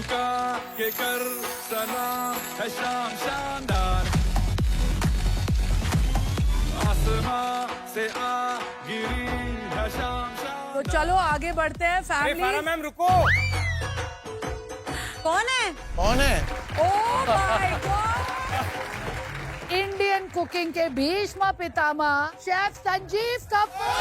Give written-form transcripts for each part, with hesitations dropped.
झुका के कर सलाम है शाम शानदार, आसमां से आ गिरी है शाम शानदार। तो चलो आगे बढ़ते हैं फैमिली। मैम रुको। कौन है? कौन है? Oh my God! Indian cooking के भीष्म पितामह शेफ संजीव कपूर।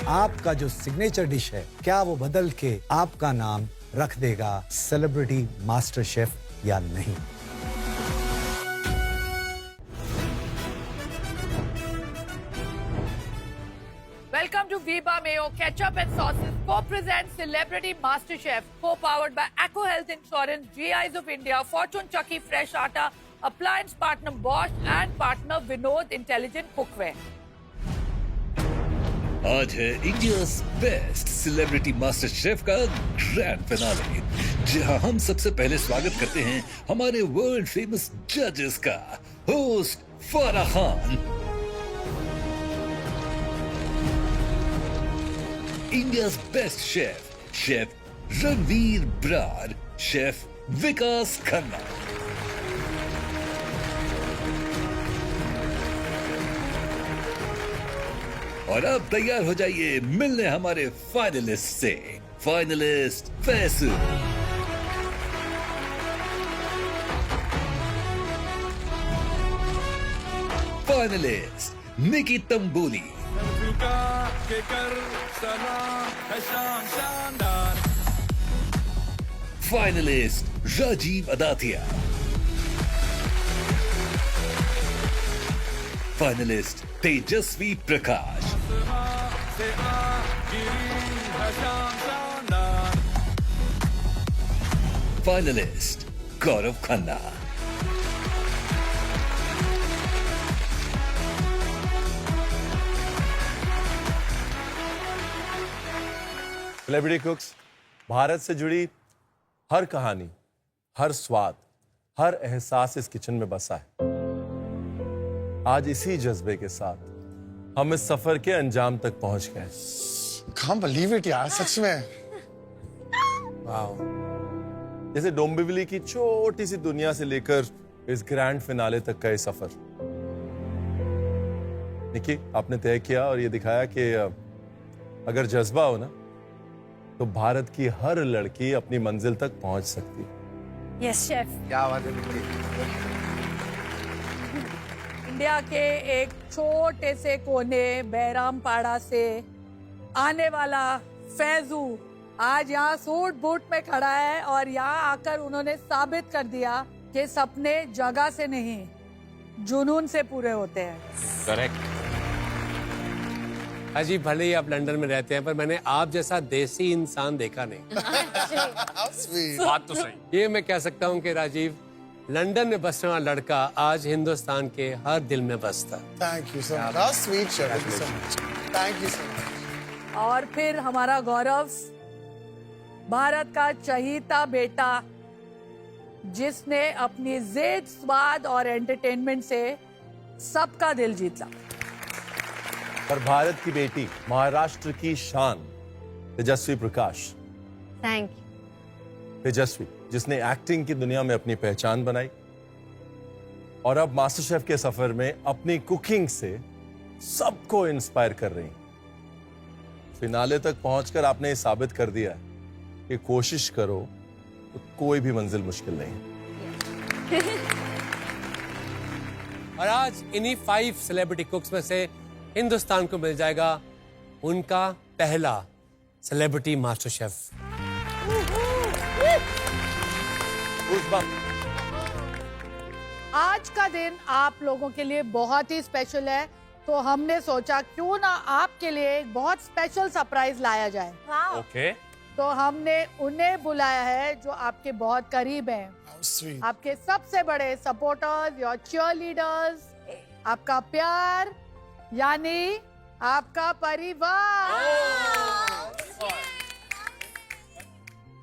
आपका जो सिग्नेचर डिश है, क्या वो बदल के आपका नाम रख देगा सेलिब्रिटी मास्टर शेफ या नहीं? Welcome to Viva Mayo Ketchup and Sauces co-presents Celebrity Master Chef, co-powered by Acco Health Insurance, GIs of India, Fortune Chucky Fresh Atta, appliance partner Bosch and partner Vinod Intelligent Cookware. आज है India's best celebrity master chef का grand finale, जहां हम सबसे पहले स्वागत करते हैं हमारे वर्ल्ड फेमस जजेस का, host Farah Khan, India's best chef chef Ranveer Brar, chef Vikas Khanna. और अब तैयार हो जाइए मिलने हमारे फाइनलिस्ट से। फाइनलिस्ट फैसल, फाइनलिस्ट निकी तंबोली, झुका के कर सलाम है शाम शानदार, फाइनलिस्ट राजीव अदातिया, फाइनलिस्ट तेजस्वी प्रकाश, से आ गिरी है शाम शानदार, finalist Gaurav Khanna. Celebrity cooks, Bharat से जुड़ी हर कहानी, हर स्वाद, हर एहसास इस किचन में बसा है। आज इसी जज्बे के साथ हम इस सफर के अंजाम तक पहुंच गए। Can't believe it यार, सच में। वाओ। जैसे डोंबिवली की छोटी सी दुनिया से लेकर इस ग्रैंड फिनाले तक का ये सफर। निकी, आपने तय किया और ये दिखाया कि अगर जज्बा हो ना, तो भारत की हर लड़की अपनी मंजिल तक पहुंच सकती है। Yes chef. क्या बात है निकी। इंडिया के एक छोटे से कोने बैरामपाड़ा से आने वाला फैजू आज यहाँ सूट बूट में खड़ा है और यहाँ आकर उन्होंने साबित कर दिया कि सपने जगह से नहीं, जुनून से पूरे होते हैं। करेक्ट। अजी, भले ही आप लंदन में रहते हैं, पर मैंने आप जैसा देसी इंसान देखा नहीं। बात तो सही। ये मैं कह सकता हूँ कि राजीव, लंदन में बसने वाला लड़का आज हिंदुस्तान के हर दिल में बसता। Thank you so much. How sweet, chef. Thank you so much. Thank you so much. और फिर हमारा गौरव, भारत का चहीता बेटा, जिसने अपनी जिद, स्वाद और एंटरटेनमेंट से सबका दिल जीता। पर भारत की बेटी, महाराष्ट्र की शान, तेजस्वी प्रकाश। Thank you. तेजस्वी, जिसने एक्टिंग की दुनिया में अपनी पहचान बनाई और अब मास्टर शेफ के सफर में अपनी कुकिंग से सबको इंस्पायर कर रही। फिनाले तक पहुंचकर आपने ये साबित कर दिया है कि कोशिश करो तो कोई भी मंजिल मुश्किल नहीं। और आज इन्हीं 5 सेलिब्रिटी कुक्स में से हिंदुस्तान को मिल जाएगा उनका पहला सेलिब्रिटी मास्टर शेफ। आज का दिन आप लोगों के लिए बहुत ही स्पेशल है, तो हमने सोचा क्यों ना आपके लिए एक बहुत स्पेशल सरप्राइज लाया जाए। ओके। तो हमने उन्हें बुलाया है जो आपके बहुत करीब हैं, How sweet. आपके सबसे बड़े सपोर्टर्स, योर चीयरलीडर्स, आपका प्यार, यानी आपका परिवार।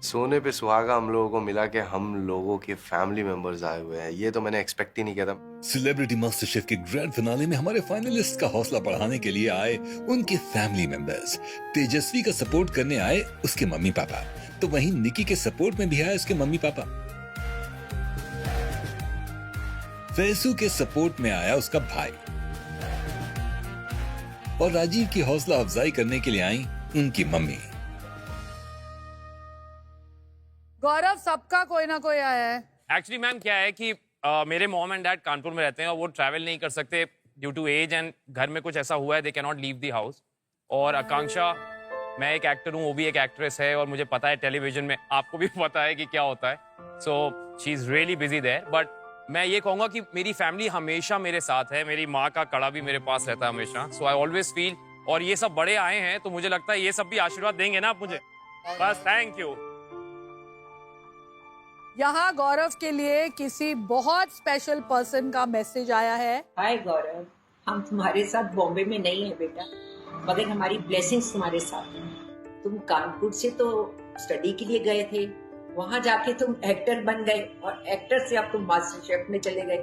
सोने पे सुहागा हम लोगों को मिला के हम लोगों के फैमिली मेंबर्स आए हुए हैं, ये तो मैंने एक्सपेक्ट ही नहीं किया था। सेलिब्रिटी मास्टर शेफ के ग्रैंड फिनाले में हमारे फाइनलिस्ट का हौसला बढ़ाने के लिए आए उनके फैमिली मेंबर्स। तेजस्वी का सपोर्ट करने आए उसके मम्मी पापा, तो वहीं निकी के सपोर्ट में भी आए उसके मम्मी पापा। फैसू के सपोर्ट में आया उसका भाई, और राजीव की हौसला अफजाई करने के लिए आई उनकी मम्मी। गौरव, सबका कोई ना कोई आया है। एक्चुअली मैम क्या है कि मेरे मॉम एंड डैड कानपुर में रहते हैं और वो ट्रैवल नहीं कर सकते ड्यू टू एज, एंड घर में कुछ ऐसा हुआ है, they can not leave the house. और आकांक्षा, मैं एक एक्टर हूँ, वो भी एक एक्ट्रेस है, और मुझे पता है टेलीविजन में आपको भी पता है कि क्या होता है। So she is really busy there, but मैं ये कहूंगा कि मेरी फैमिली हमेशा मेरे साथ है। मेरी माँ का कड़ा भी मेरे पास रहता है हमेशा। सो आई ऑलवेज फील, और ये सब बड़े आए हैं तो मुझे लगता है ये सब भी आशीर्वाद देंगे ना आप मुझे। बस थैंक यू। यहाँ गौरव के लिए किसी बहुत स्पेशल पर्सन का मैसेज आया है। हाय गौरव, हम तुम्हारे साथ बॉम्बे में नहीं है बेटा, मगर हमारी ब्लेसिंग्स तुम्हारे साथ हैं। तुम कानपुर से तो स्टडी के लिए गए थे, वहां जाके तुम एक्टर बन गए, और एक्टर से अब तुम मास्टर शेफ में चले गए।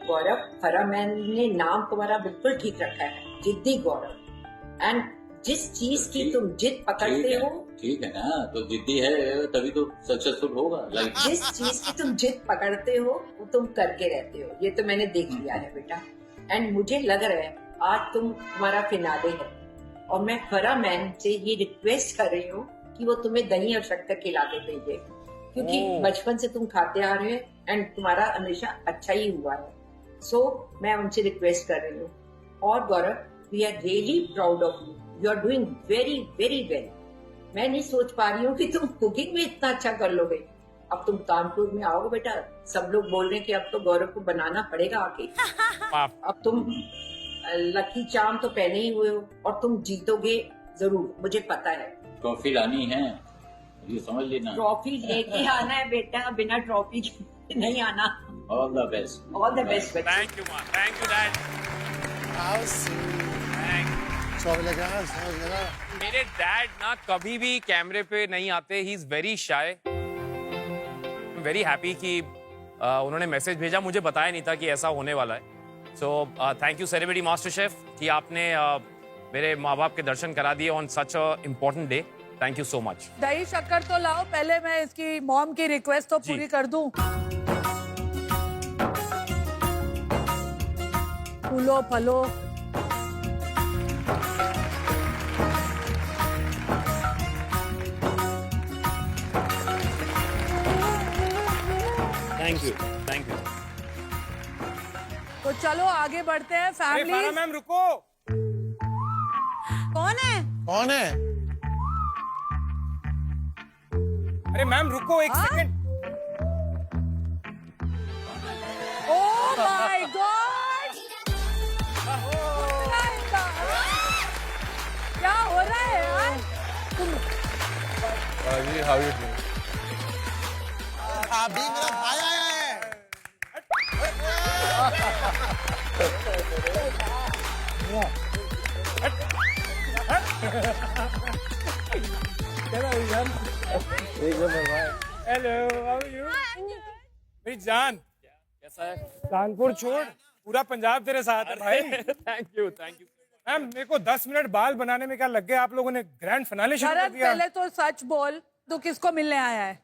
गौरव, फरा मैन ने नाम तुम्हारा बिल्कुल ठीक रखा है, जिद्दी गौरव। एंड जिस चीज की तुम जिद पकड़ते हो, ठीक है ना, तो जिद्दी है तभी तो सक्सेसफुल होगा लाइफ। जिस चीज की तुम जिद पकड़ते हो वो तुम करके रहते हो, ये तो मैंने देख लिया है बेटा। एंड मुझे लग रहा है आज तुम्हारा फिनाले है, और मैं फरा मैन से ये रिक्वेस्ट कर रही हूँ कि वो तुम्हें दही और शक्कर खिला के भेजे, क्योंकि बचपन से तुम खाते आ रहे हो एंड तुम्हारा हमेशा अच्छा ही हुआ है। सो मैं उनसे रिक्वेस्ट कर रही हूँ। और Gaurav, we are really proud of you, you are doing very very well. मैं नहीं सोच पा रही हूँ कि तुम कुकिंग में इतना अच्छा कर लोगे। अब तुम कानपुर में आओगे बेटा, सब लोग बोल रहे हैं कि अब तो गौरव को बनाना पड़ेगा आके। अब तुम लकी चार्म तो पहने ही हुए हो, और तुम जीतोगे जरूर, मुझे पता है। ट्रॉफी लानी है, ये समझ लेना। ट्रॉफी लेके आना है बेटा, बिना ट्रॉफी के नहीं आना। All the best. All the best. Thank you माँ, थैंक यू डैड। मेरे डैड ना कभी भी कैमरे पे नहीं आते, he is very shy. Very happy कि उन्होंने मैसेज भेजा, मुझे बताया नहीं था कि ऐसा होने वाला है। सो thank you celebrity master chef कि आपने मेरे माँ बाप के दर्शन करा दिए on such a important day. Thank you so much. दही शक्कर तो लाओ, पहले मैं इसकी मॉम की रिक्वेस्ट तो पूरी कर दूं। फूलो फलो, थैंक यू, थैंक यू। तो चलो आगे बढ़ते हैं। फैमिली मैम रुको, कौन है? कौन है? अरे मैम रुको एक सेकंड। ओह माय गॉड, क्या हो रहा है यार? How you doing? अभी मेरा भाई आया है। Hello, how are you? मेरी जान, कैसा है? कानपुर छोड़, पूरा पंजाब तेरे साथ है भाई। Thank you, thank you. Ma'am मेरे को 10 मिनट बाल बनाने में क्या लग गए, आप लोगों ने ग्रैंड फिनाले शुरू कर शरद, दिया। पहले तो सच बोल, तू किसको मिलने आया है?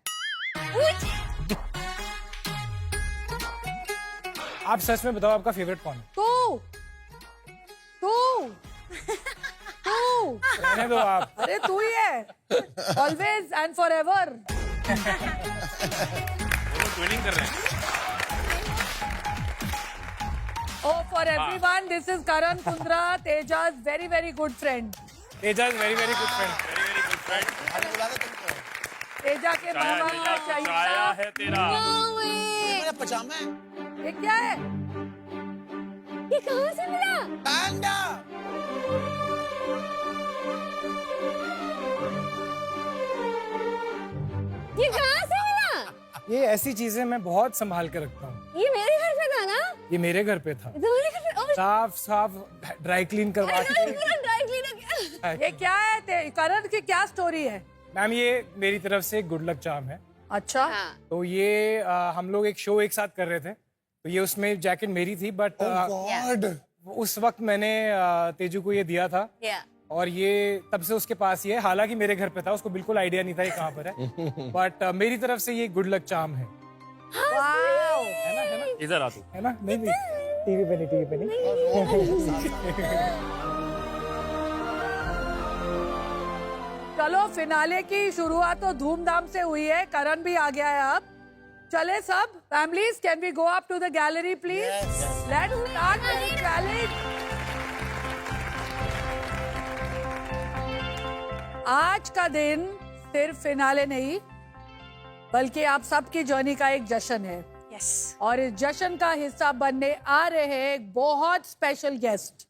आप सच में बताओ, आपका फेवरेट कौन है? तू तू तू रहने दो आप। अरे तू ही है, always and for ever. Training कर रहे हैं। Oh, for everyone, this is Karan Kundra, Teja's very, very good friend. Teja is very very good friend. Very good friend. Teja के मामा चाया है तेरा। मेरा पजामा है। ये क्या है? ये कहाँ से मिला? पांडा। ये कहाँ से मिला? ये ऐसी चीजें मैं बहुत संभाल के रखता हूँ। ये मेरे घर पे था ना? ये मेरे घर पे था। तुम्हारे घर पे? साफ साफ ड्राई क्लीन करवा के। Dry cleaner. ये क्या है? करण की क्या स्टोरी है? मैम ये मेरी तरफ से गुड लक चार्म है। अच्छा। तो ये हम लोग एक शो एक साथ कर रहे थे, तो ये उसमें जैकेट मेरी थी, बट उस वक्त मैंने तेजू को ये दिया था और ये तब से उसके पास ही है। हालांकि मेरे घर पे था, उसको बिल्कुल आइडिया नहीं था ये कहाँ पर है, बट मेरी तरफ से ये गुड लक चार्म है। है ना? इधर आ तू। है ना? नहीं टीवी पे नहीं। चलो फिनाले की शुरुआत तो धूमधाम से हुई है, करण भी आ गया है अब। चले सब families, can we go up to the gallery please? Let's start the challenge. आज का दिन सिर्फ फिनाले नहीं, बल्कि आप सबकी जर्नी का एक जश्न है। और इस जश्न का हिस्सा बनने आ रहे हैं एक बहुत स्पेशल गेस्ट,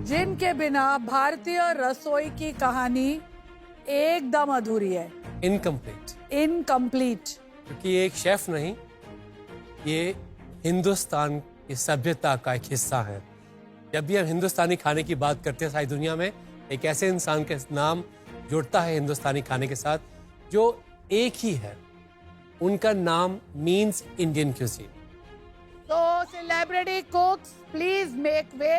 जिनके बिना भारतीय रसोई की कहानी एकदम अधूरी है, इनकम्प्लीट। क्योंकि ये एक शेफ नहीं, ये हिंदुस्तान की सभ्यता का एक हिस्सा है। जब भी हम हिंदुस्तानी खाने की बात करते हैं, सारी दुनिया में एक ऐसे इंसान के नाम जुड़ता है हिंदुस्तानी खाने के साथ जो एक ही है, उनका नाम मीन्स इंडियन क्यूजीन। तो celebrity कुक्स please make way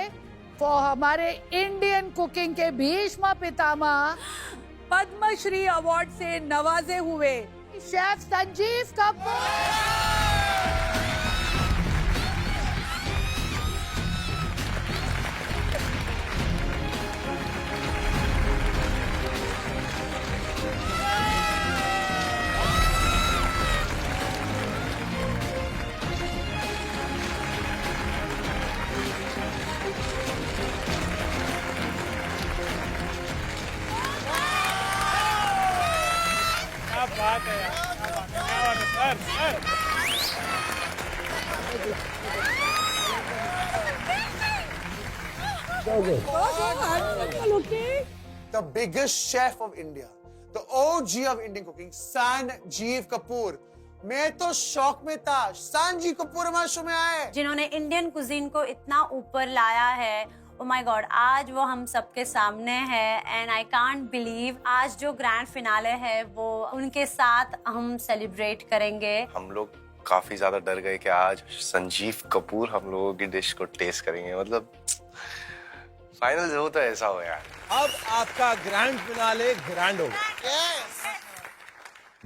for हमारे इंडियन कुकिंग के भीष्म पितामह, पद्मश्री अवार्ड से नवाजे हुए शेफ संजीव कपूर। बात है यार, sir The biggest chef of India, the OG of Indian cooking, Sanjeev Kapoor. मैं तो शौक में था, संजीव कपूर हमारे शो में आए, जिन्होंने इंडियन कुजीन को इतना ऊपर लाया है। Oh my God, आज वो हम सबके सामने है एंड आई कांट बिलीव आज जो ग्रैंड फिनाले है वो उनके साथ हम सेलिब्रेट करेंगे। हम लोग काफी ज्यादा डर गए कि आज संजीव कपूर हम लोगों की डिश को टेस्ट करेंगे। मतलब फाइनल जो तो ऐसा हो यार। अब आपका ग्रैंड फिनाले ग्रैंड होगा।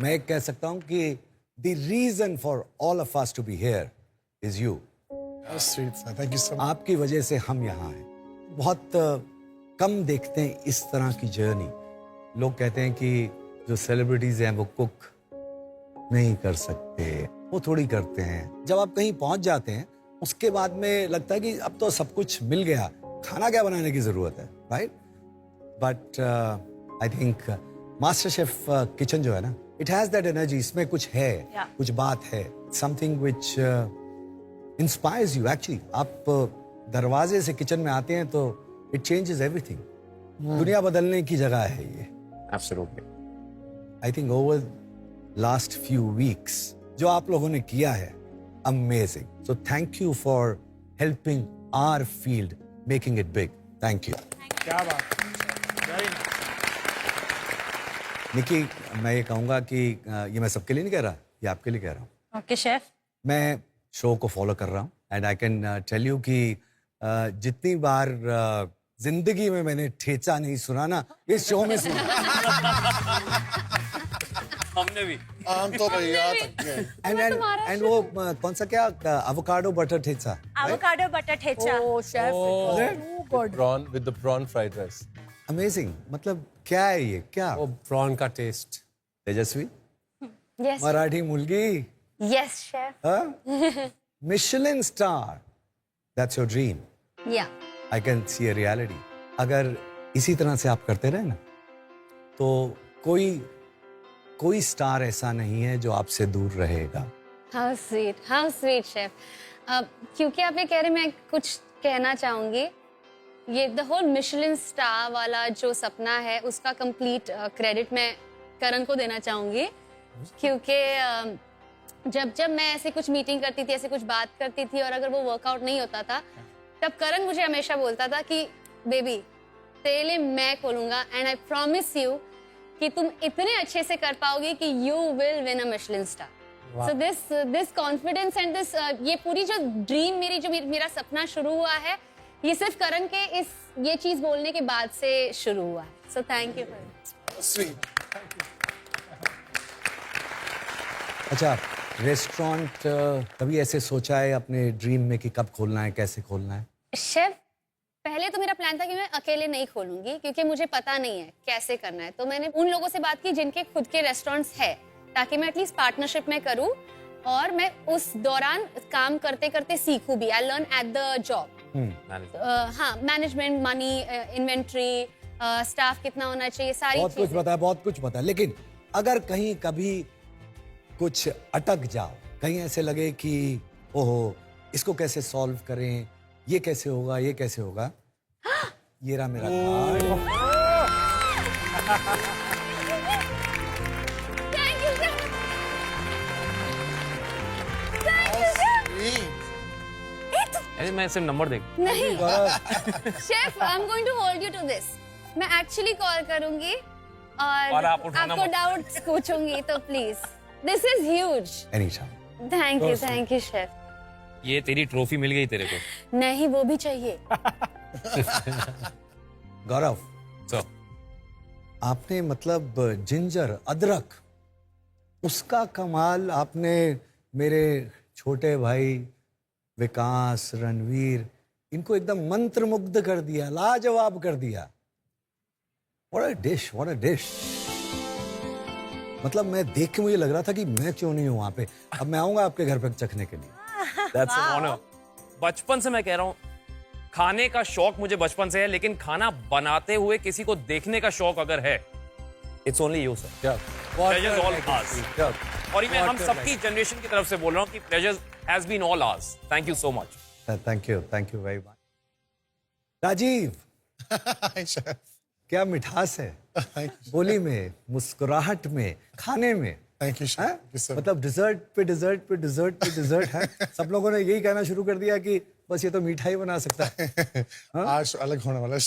मैं कह सकता हूं कि the reason for all of us to be here is you. Thank you so much. आपकी वजह से हम यहाँ हैं। बहुत कम देखते हैं इस तरह की जर्नी। लोग कहते हैं कि जो सेलिब्रिटीज हैं वो कुक नहीं कर सकते, वो थोड़ी करते हैं। जब आप कहीं पहुंच जाते हैं उसके बाद में लगता है कि अब तो सब कुछ मिल गया, खाना क्या बनाने की जरूरत है, right? But I think master chef kitchen जो है ना, इट हैज दैट एनर्जी। इसमें कुछ है, कुछ बात है, something which inspires you. Actually आप दरवाजे से किचन में आते हैं तो इट चेंजेस एवरीथिंग। दुनिया बदलने की जगह है ये। Absolutely. I think over last few weeks जो आप लोगों ने किया है, amazing. So thank you for helping our field, making it big. Thank you. क्या बात है। निकी, मैं ये कहूंगा कि ये मैं सबके लिए नहीं कह रहा, ये आपके लिए कह रहा हूँ। Okay chef. मैं शो को फॉलो कर रहा हूँ and I can tell you कि जितनी बार जिंदगी में मैंने ठेचा नहीं सुना ना, इस शो में सुना। हमने भी। हम तो भैया एंड वो कौन सा क्या avocado butter thecha. Avocado butter thecha. Oh chef, Prawn with the prawn fried rice. Amazing. मतलब क्या है ये, क्या? वो प्रॉन का टेस्ट। तेजस्वी, Yes. मराठी मुलगी। Yes, chef. Michelin star, that's your dream. Yeah. I can see a reality. अगर इसी तरह से आप करते रहे ना, तो कोई स्टार ऐसा नहीं है जो आपसे दूर रहेगा। How sweet chef. क्योंकि आप ये कह रहे, मैं कुछ कहना चाहूंगी। ये द होल मिशेलिन स्टार वाला जो सपना है, उसका कंप्लीट क्रेडिट मैं करण को देना चाहूंगी। क्योंकि जब मैं ऐसे कुछ मीटिंग करती थी, ऐसे कुछ बात करती थी और अगर वो वर्कआउट नहीं होता था, तब करण मुझे हमेशा बोलता था कि बेबी तेरे लिए मैं खोलूंगा एंड आई प्रॉमिस यू कि तुम इतने अच्छे से कर पाओगे कि you will win a Michelin star. So this confidence and this ये पूरी जो ड्रीम मेरा सपना शुरू हुआ है, ये सिर्फ करण के ये चीज बोलने के बाद से शुरू हुआ है। सो थैंक यू। स्वीट। अच्छा, रेस्टोरेंट कभी ऐसे सोचा है अपने ड्रीम में कि कब खोलना है, कैसे खोलना है? शेफ, पहले तो मेरा प्लान था कि मैं अकेले नहीं खोलूंगी क्योंकि मुझे पता नहीं है कैसे करना है। तो मैंने उन लोगों से बात की जिनके खुद के रेस्टोरेंट्स है, ताकि मैं एटलीस्ट पार्टनरशिप में करूं और मैं उस दौरान काम करते करते सीखूं भी। I learn at the job. हाँ, मैनेजमेंट, मनी, इन्वेंट्री, स्टाफ कितना होना चाहिए, सारी बहुत कुछ पता है, बहुत कुछ पता है। लेकिन अगर कहीं कभी कुछ अटक जाओ, कहीं ऐसे लगे कि ओहो इसको कैसे सॉल्व करें, ये कैसे होगा, ये कैसे होगा, ये रहा मेरा कार्ड। अरे मैं सिर्फ नंबर देख नहीं chef, I am going to hold you to this. मैं एक्चुअली कॉल करूंगी और आपको डाउट्स पूछूंगी, तो please, this is huge. Anytime. Thank you chef. ये तेरी ट्रॉफी मिल गई तेरे को। नहीं, वो भी चाहिए। गौरव, so. आपने मतलब जिंजर, अदरक, उसका कमाल आपने मेरे छोटे भाई विकास, रणवीर, इनको एकदम मंत्रमुग्ध कर दिया, लाजवाब कर दिया। What a dish, what a dish। मतलब मैं देख के मुझे लग रहा था कि मैं क्यों नहीं हूं वहां पे। अब मैं आऊंगा आपके घर पे चखने के लिए। That's an honor। बचपन से मैं कह रहा हूँ, खाने का शौक मुझे बचपन से है, लेकिन खाना बनाते हुए किसी को देखने का शौक अगर है, it's only you sir. Pleasure's all ours। और ये मैं हम सबकी जनरेशन की तरफ से बोल रहा हूँ कि pleasure has been all ours। Thank you so much। Thank you very much. Rajiv, क्या मिठास है बोली में, मुस्कुराहट में, खाने में। थैंक यू मतलब डिजर्ट पे डिजर्ट पे डिजर्ट पे डिजर्ट है। सब लोगों ने यही कहना शुरू कर दिया कि बस ये तो मीठा ही बना सकता है। आज अलग होने वाला है।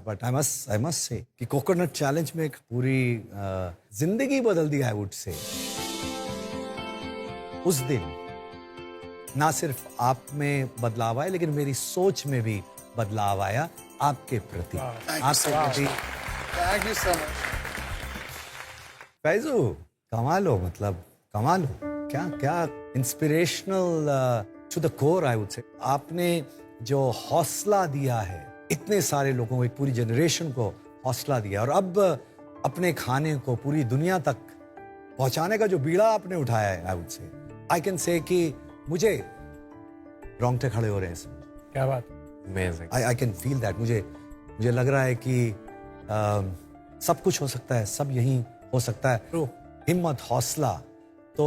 बट आई मस्ट से कि कोकोनट चैलेंज में एक पूरी जिंदगी बदल दी, आई वुड से। उस दिन ना सिर्फ आप में बदलाव आया, लेकिन मेरी सोच में भी बदलाव आया आपके प्रति। Thank you so much Faizu. कमाल हो, मतलब कमाल हो। क्या क्या inspirational to the core, I would say. आपने जो हौसला दिया है इतने सारे लोगों को, एक पूरी जनरेशन को हौसला दिया, और अब अपने खाने को पूरी दुनिया तक पहुंचाने का जो बीड़ा आपने उठाया है, आई वुड से, आई कैन से कि मुझे रोंगटे खड़े हो रहे हैं इसमें। क्या बात। Amazing। I can feel that. मुझे लग रहा है कि सब कुछ हो सकता है, सब यहीं हो सकता है। हिम्मत, हौसला तो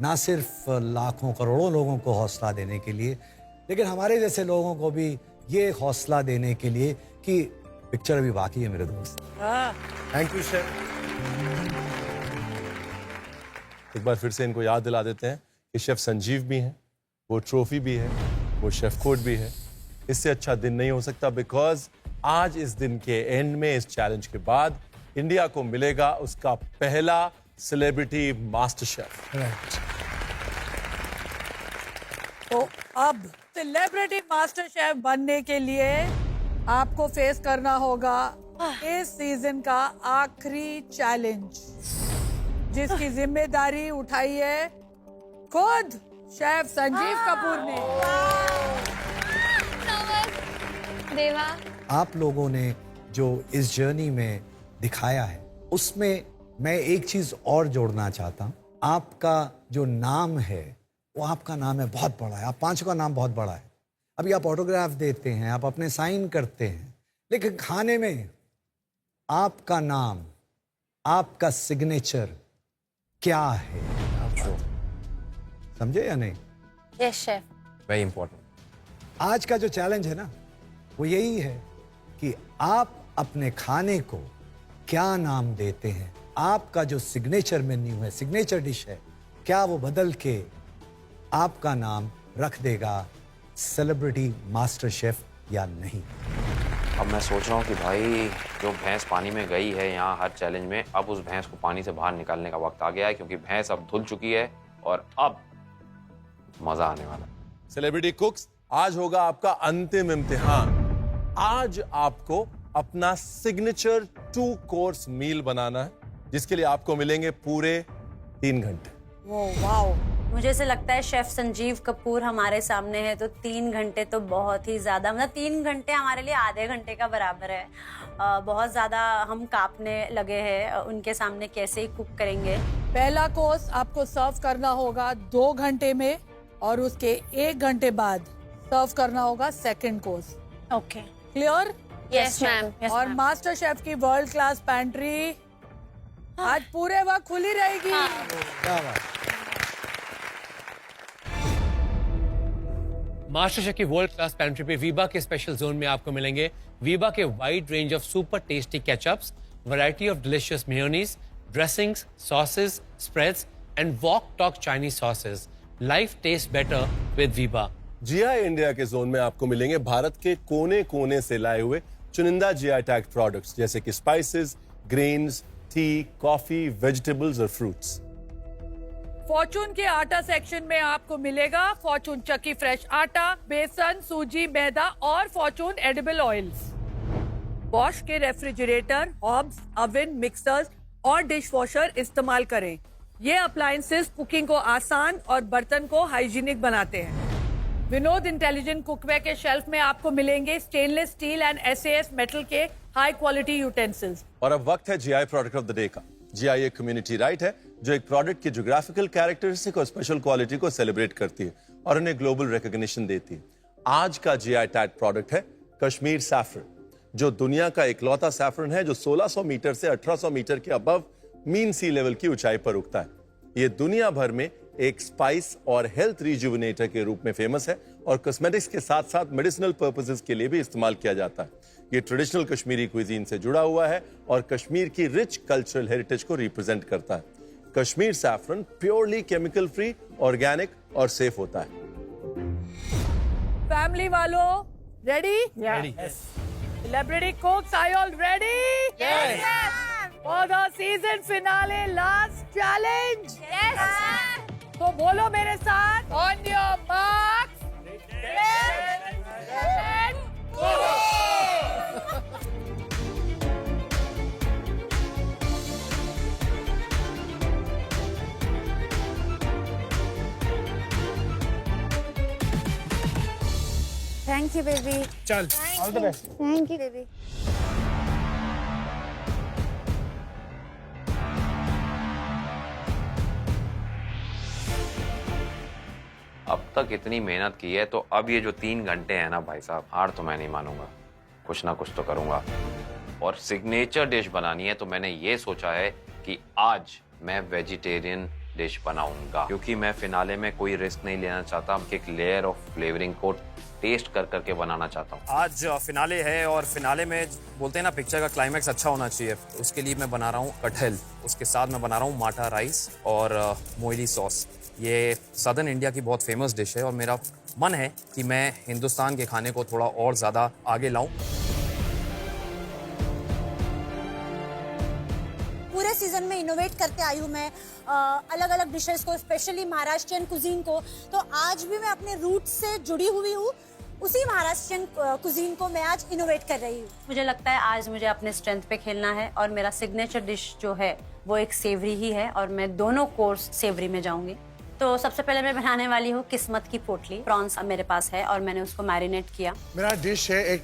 ना सिर्फ लाखों करोड़ों लोगों को हौसला देने के लिए, लेकिन हमारे जैसे लोगों को भी ये हौसला देने के लिए कि पिक्चर अभी बाकी है मेरे दोस्त। Thank you chef. एक बार फिर से इनको याद दिला देते हैं कि शेफ संजीव भी हैं, वो ट्रॉफी भी है, वो शेफ कोड भी है। इससे अच्छा दिन नहीं हो सकता, बिकॉज आज इस दिन के एंड में, इस चैलेंज के बाद, इंडिया को मिलेगा उसका पहला सेलिब्रिटी मास्टर शेफ। तो अब सेलिब्रिटी मास्टर शेफ बनने के लिए आपको फेस करना होगा इस सीजन का आखिरी चैलेंज, जिसकी जिम्मेदारी उठाई है खुद शेफ संजीव कपूर ने। देवा, आप लोगों ने जो इस जर्नी में दिखाया है, उसमें मैं एक चीज और जोड़ना चाहता हूं। आपका जो नाम है, वो आपका नाम है बहुत बड़ा है। आप पांचों का नाम बहुत बड़ा है। अभी आप ऑटोग्राफ देते हैं, आप अपने साइन करते हैं, लेकिन खाने में आपका नाम, आपका सिग्नेचर क्या है, आपको समझे या नहीं? Yes chef. Very important. आज का जो चैलेंज है ना, वो यही है कि आप अपने खाने को क्या नाम देते हैं। आपका जो सिग्नेचर मेन्यू है, सिग्नेचर डिश है, क्या वो बदल के आपका नाम रख देगा सेलिब्रिटी मास्टर शेफ या नहीं? अब मैं सोच रहा हूँ कि भाई जो भैंस पानी में गई है यहाँ हर चैलेंज में, अब उस भैंस को पानी से बाहर निकालने का वक्त आ गया है, क्योंकि भैंस अब धुल चुकी है और अब मजा आने वाला। सेलिब्रिटी कुक्स, आज होगा आपका अंतिम इम्तिहान। आज आपको अपना सिग्नेचर 2 कोर्स मील बनाना है, जिसके लिए आपको मिलेंगे पूरे 3 घंटे। वाओ, मुझे ऐसे लगता है शेफ संजीव कपूर हमारे सामने है तो 3 घंटे तो बहुत ही ज्यादा, मतलब 3 घंटे हमारे लिए आधे घंटे का बराबर है। बहुत ज्यादा हम कांपने लगे हैं, उनके सामने कैसे ही कुक करेंगे। पहला कोर्स आपको सर्व करना होगा 2 घंटे में और उसके 1 घंटे बाद सर्व करना होगा second course. Okay, clear? Yes ma'am. और मास्टर शेफ की वर्ल्ड क्लास पैंट्री आज पूरे वक्त खुली रहेगी। मास्टर शेफ की वर्ल्ड क्लास पैंट्री पे वीबा के स्पेशल जोन में आपको मिलेंगे वीबा के wide range of super tasty ketchups, variety of delicious mayonnaise, dressings, sauces, spreads and wok tok Chinese sauces. Life taste better with Veeba. GI India के zone में आपको मिलेंगे भारत के कोने कोने से लाए हुए चुनिंदा जीआई टैग प्रोडक्ट्स, जैसे कि spices, grains, T, coffee, vegetables और फ्रूट्स। फॉर्चून के आटा सेक्शन में आपको मिलेगा फॉर्चून चक्की फ्रेश आटा, बेसन, सूजी, मैदा और फॉर्चून एडिबल ऑयल्स। बॉश के रेफ्रिजरेटर, हॉब्स, ओवन, मिक्सर्स और डिश वॉशर इस्तेमाल करें। ये अप्लायंसेस कुकिंग को आसान और बर्तन को हाइजीनिक बनाते हैं। विनोद इंटेलिजेंट कुकवेयर के शेल्फ में आपको मिलेंगे stainless steel and SAS metal के हाई क्वालिटी यूटेंसिल्स। और अब वक्त है GI product of the day का। जीआई एक कम्युनिटी राइट है जो एक प्रोडक्ट की ज्योग्राफिकल कैरेक्टरिस्टिक और स्पेशल क्वालिटी को सेलिब्रेट करती है और उन्हें ग्लोबल रिकॉग्निशन देती है। आज का जीआई टैग प्रोडक्ट है कश्मीर सैफरन, जो दुनिया का इकलौता सैफरन है जो 1600 मीटर से 1800 मीटर के अबव मीन सी लेवल की ऊंचाई पर उगता है। ये दुनिया भर में एक स्पाइस और हेल्थ रिजुविनेटर के रूप में फेमस है और कॉस्मेटिक्स के साथ साथ मेडिसिनल पर्पसेस के लिए भी इस्तेमाल किया जाता है। ये ट्रेडिशनल कश्मीरी क्विजीन से जुड़ा हुआ है और कश्मीर की रिच कल्चरल हेरिटेज को रिप्रेजेंट करता है। Kashmir saffron purely chemical free, organic और सेफ होता है। फैमिली वालों ready? Celebrity cooks, are you all ready? Yes. For the season finale last challenge. Yes. तो बोलो मेरे साथ, on your marks, get go! Thank you baby. चल, all the best. Thank you baby. अब तक इतनी मेहनत की है तो अब ये जो 3 घंटे हैं ना भाई साहब, हार तो मैं नहीं मानूंगा, कुछ ना कुछ तो करूंगा। और सिग्नेचर डिश बनानी है तो मैंने ये सोचा है कि आज मैं वेजिटेरियन डिश बनाऊंगा, क्योंकि मैं फिनाले में कोई रिस्क नहीं लेना चाहता। एक लेयर ऑफ फ्लेवरिंग को टेस्ट कर करके बनाना चाहता हूँ। आज फिनाले है और फिनाले में बोलते हैं ना पिक्चर का क्लाइमैक्स अच्छा होना चाहिए, उसके लिए मैं बना रहा हूँ कटहल, उसके साथ मैं बना रहा हूँ माठा राइस और मोइली सॉस। ये सदर्न इंडिया की बहुत फेमस डिश है और मेरा मन है कि मैं हिंदुस्तान के खाने को थोड़ा और ज़्यादा आगे लाऊं। पूरे सीजन में इनोवेट करते आई हूँ मैं अलग अलग डिशेस को, स्पेशली महाराष्ट्रियन कुजीन को। तो आज भी मैं अपने रूट से जुड़ी हुई हूँ, उसी महाराष्ट्रियन कुजीन को मैं आज इनोवेट कर रही हूँ। मुझे लगता है आज मुझे अपने स्ट्रेंथ पे खेलना है और मेरा सिग्नेचर डिश जो है वो एक सेवरी ही है और मैं दोनों कोर्स सेवरी में जाऊंगी। तो सबसे पहले मैं बनाने वाली हूँ किस्मत की पोटली। प्रॉन्स मेरे पास है और मैंने उसको मैरिनेट किया। मेरा डिश है एक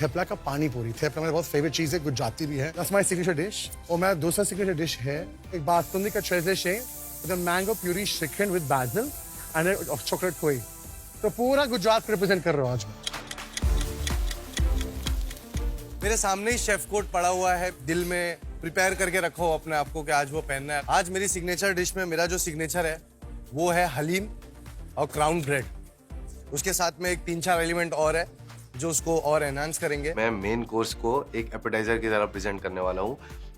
थेपला का पानी पूरी। थेपला मेरा बहुत फेवरेट चीज है, गुजराती भी है। That's my signature dish. और मेरा दूसरा सिग्नेचर डिश है एक बासमती का treasure shake with mango puree chicken with Basil and chocolate खोई। तो पूरा गुजरात को रिप्रेजेंट कर रहा हूँ आज मैं। मेरे सामने ही शेफ कोट पड़ा हुआ है, दिल में प्रिपेयर करके रखो अपने आप को कि आज वो पहनना है। आज मेरी सिग्नेचर डिश में मेरा जो सिग्नेचर है वो है हलीम और क्राउन ब्रेड। उसके साथ में एक 3-4 एलिमेंट और है जो उसको और एनहांस करेंगे। मैं मेन कोर्स को एक एपेटाइजर की तरह प्रेजेंट करने वाला हूँ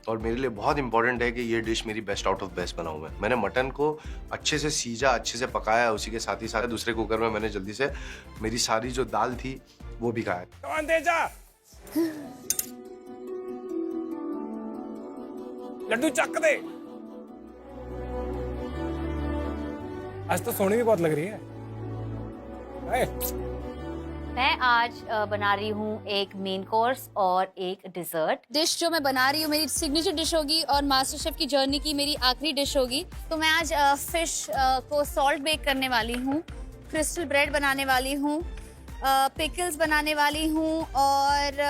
और मेरे लिए बहुत इंपॉर्टेंट है कि ये डिश मेरी बेस्ट आउट ऑफ बेस्ट बनाऊँ। मैंने मटन को अच्छे से सीजा, अच्छे से पकाया, उसी के साथ ही साथ दूसरे कुकर में मैंने जल्दी से मेरी सारी जो दाल थी वो भी खाया। लड्डू चक दे। आज तो सोने भी बहुत लग रही है। मैं आज बना रही हूँ एक मेन कोर्स और एक डिजर्ट। डिश जो मैं बना रही हूँ मेरी सिग्नेचर डिश होगी और मास्टर शेफ की जर्नी की मेरी आखिरी डिश होगी। तो मैं आज फिश को सॉल्ट बेक करने वाली हूँ, क्रिस्टल ब्रेड बनाने वाली हूँ, पिकल्स बनाने वाली हूँ और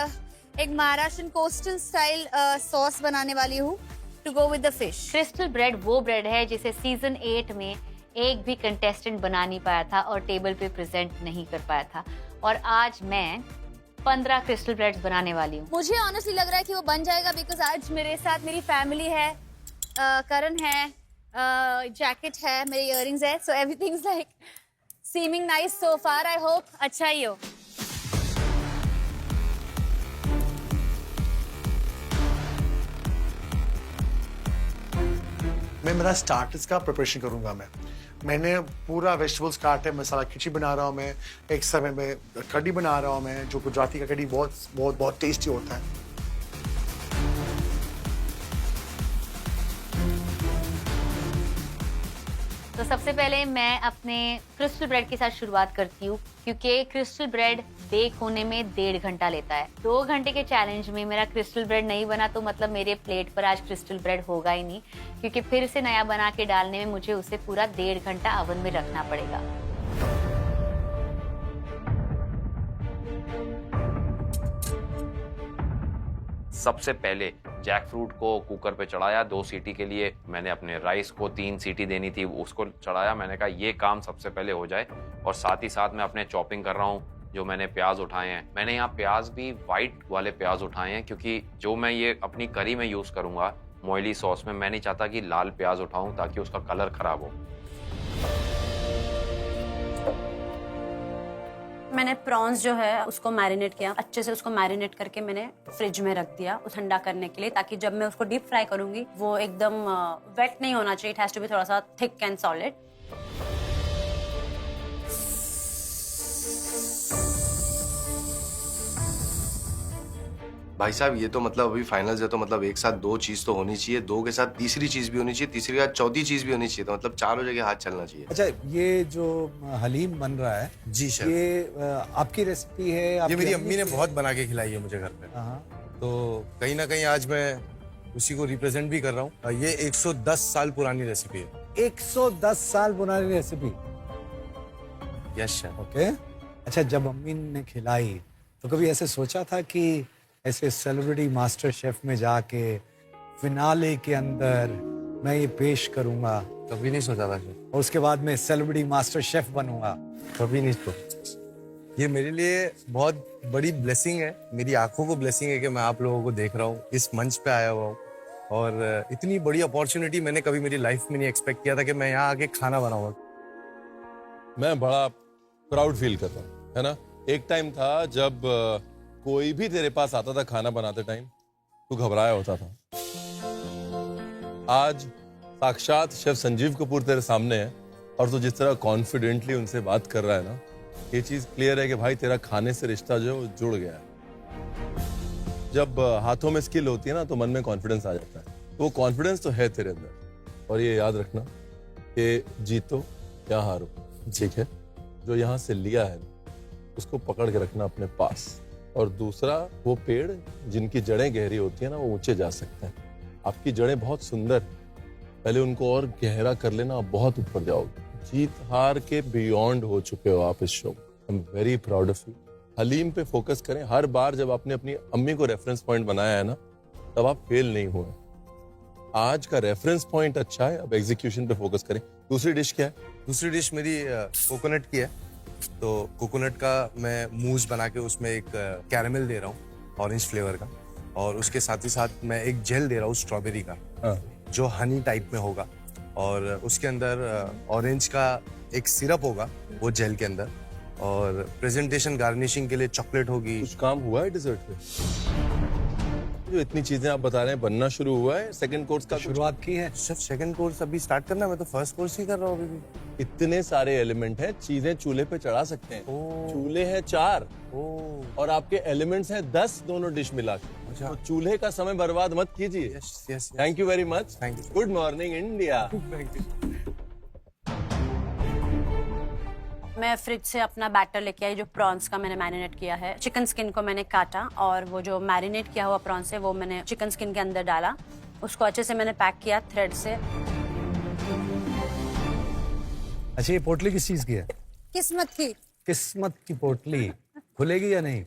एक महाराष्ट्रन कोस्टल स्टाइल सॉस बनाने वाली हूँ to go with the fish. Crystal bread वो ब्रेड है जिसे सीजन 8 में एक भी कंटेस्टेंट बना नहीं पाया था और टेबल पे प्रेजेंट नहीं कर पाया था, और आज मैं 15 क्रिस्टल ब्रेड्स बनाने वाली हूँ। मुझे ऑनेस्टली लग रहा है कि वो बन जाएगा बिकॉज आज मेरे साथ मेरी फैमिली है, करण है, जैकेट है, मेरे इयररिंग्स है, so everything is like seeming nice so far. I hope अच्छा ही हो। मैं मेरा स्टार्टर्स का प्रिपरेशन करूंगा। मैंने पूरा वेजिटेबल्स काटे, मसाला खिचड़ी बना रहा हूँ मैं, एक समय में कढ़ी बना रहा हूँ मैं, जो गुजराती का कढ़ी बहुत बहुत बहुत टेस्टी होता है। तो सबसे पहले मैं अपने क्रिस्टल ब्रेड के साथ शुरुआत करती हूँ, क्योंकि क्रिस्टल ब्रेड बेक होने में 1.5 घंटा लेता है। 2 घंटे के चैलेंज में मेरा क्रिस्टल ब्रेड नहीं बना तो मतलब मेरे प्लेट पर आज क्रिस्टल ब्रेड होगा ही नहीं, क्योंकि फिर से नया बना के डालने में मुझे उसे पूरा 1.5 घंटा ओवन में रखना पड़ेगा। सबसे पहले जैक फ्रूट को कुकर पे चढ़ाया 2 सीटी के लिए। मैंने अपने राइस को 3 सीटी देनी थी, उसको चढ़ाया। मैंने कहा ये काम सबसे पहले हो जाए, और साथ ही साथ मैं अपने चॉपिंग कर रहा हूँ। जो मैंने प्याज उठाए हैं, मैंने यहाँ प्याज भी वाइट वाले प्याज उठाए हैं, क्योंकि जो मैं ये अपनी करी में यूज करूंगा मोइली सॉस में, मैं नहीं चाहता कि लाल प्याज उठाऊं ताकि उसका कलर खराब हो। मैंने प्रॉन्स जो है उसको मैरिनेट किया अच्छे से, उसको मैरिनेट करके मैंने फ्रिज में रख दिया ठंडा करने के लिए, ताकि जब मैं उसको डीप फ्राई करूंगी वो एकदम वेट नहीं होना चाहिए, इट हैज टू बी थोड़ा सा थिक एंड सॉलिड। भाई साहब ये तो मतलब अभी फाइनल्स है, तो मतलब एक साथ 2 चीज तो होनी चाहिए, 2 के साथ तीसरी चीज भी होनी चाहिए, तीसरी के साथ चौथी चीज भी होनी चाहिए, तो मतलब चारों जगह हाथ चलना चाहिए। अच्छा, ये जो हलीम बन रहा है जी शेफ, ये आपकी रेसिपी है? ये मेरी अम्मी ने बहुत बना के खिलाई है मुझे घर पे, तो कहीं ना कहीं आज मैं उसी को रिप्रेजेंट भी कर रहा हूँ। ये 110 साल पुरानी रेसिपी है। 110 साल पुरानी रेसिपी? Yes chef. ओके। अच्छा, जब अम्मी ने खिलाई तो कभी ऐसे सोचा था कि ऐसे सेलिब्रिटी मास्टर शेफ में जाके फिनाले के अंदर मैं ये पेश करूंगा? कभी नहीं सोचा था शेफ। और उसके बाद मैं सेलिब्रिटी मास्टर शेफ बनूंगा? कभी नहीं सोचा। ये मेरे लिए बहुत बड़ी ब्लेसिंग है, मेरी आंखों को ब्लेसिंग है कि मैं आप लोगों को देख रहा हूँ, इस मंच पे आया हुआ हूँ, और इतनी बड़ी अपॉर्चुनिटी मैंने कभी मेरी लाइफ में नहीं एक्सपेक्ट किया था कि मैं यहाँ आके खाना बनाऊंगा। मैं बड़ा प्राउड फील कर रहा हूँ, है ना। एक टाइम था जब कोई भी तेरे पास आता था खाना बनाते टाइम, तू घबराया होता था। आज साक्षात शेफ संजीव कपूर तेरे सामने है, और तू जिस तरह कॉन्फिडेंटली उनसे बात कर रहा है ना, ये चीज क्लियर है कि भाई तेरा खाने से रिश्ता जो जुड़ गया है। जब हाथों में स्किल होती है ना, तो मन में कॉन्फिडेंस आ जाता है। वो कॉन्फिडेंस तो है तेरे अंदर, और ये याद रखना कि जीतो या हारो, ठीक है, जो यहाँ से लिया है उसको पकड़ के रखना अपने पास। और दूसरा, वो पेड़ जिनकी जड़ें गहरी होती है ना, वो ऊंचे जा सकते हैं। आपकी जड़ें बहुत सुंदर, पहले उनको और गहरा कर लेना, आप बहुत ऊपर जाओगे। जीत हार के बियॉन्ड हो चुके हो आप इस शो में। I am very proud of you. Haleem पे फोकस करें। हर बार जब आपने अपनी अम्मी को रेफरेंस पॉइंट बनाया है ना, तब आप फेल नहीं हुए। आज का रेफरेंस पॉइंट अच्छा है, अब एग्जीक्यूशन पे फोकस करें। दूसरी डिश क्या है? दूसरी डिश मेरी कोकोनट की है। तो कोकोनट का मैं मूस बना के उसमें एक कैरेमल दे रहा हूँ ऑरेंज फ्लेवर का, और उसके साथ ही साथ मैं एक जेल दे रहा हूँ स्ट्रॉबेरी का, जो हनी टाइप में होगा, और उसके अंदर ऑरेंज का एक सिरप होगा वो जेल के अंदर, और प्रेजेंटेशन गार्निशिंग के लिए चॉकलेट होगी। कुछ काम हुआ है डिजर्ट पे? जो इतनी चीजें आप बता रहे हैं बनना शुरू हुआ है, सेकंड कोर्स का शुरुआत की है। शेफ सेकंड कोर्स अभी स्टार्ट करना है, मैं तो फर्स्ट कोर्स ही कर रहा हूँ अभी भी। इतने सारे एलिमेंट हैं, चीजें चूल्हे पे चढ़ा सकते हैं। चूल्हे हैं 4 और आपके एलिमेंट्स हैं 10 दोनों डिश मिला के। तो चूल्हे का समय बर्बाद मत कीजिए। Thank you very much. Thank you. Good morning India. मैं फ्रिज से अपना बैटर लेके आई, जो प्रॉन्स का मैंने मैरिनेट किया है। चिकन स्किन को मैंने काटा और वो जो मैरिनेट किया हुआ प्रॉन्स है वो मैंने चिकन स्किन के अंदर डाला। उसको अच्छे से मैंने पैक किया थ्रेड से। अच्छा, ये पोटली किस चीज की है? किस्मत की। किस्मत की पोटली खुलेगी या नहीं?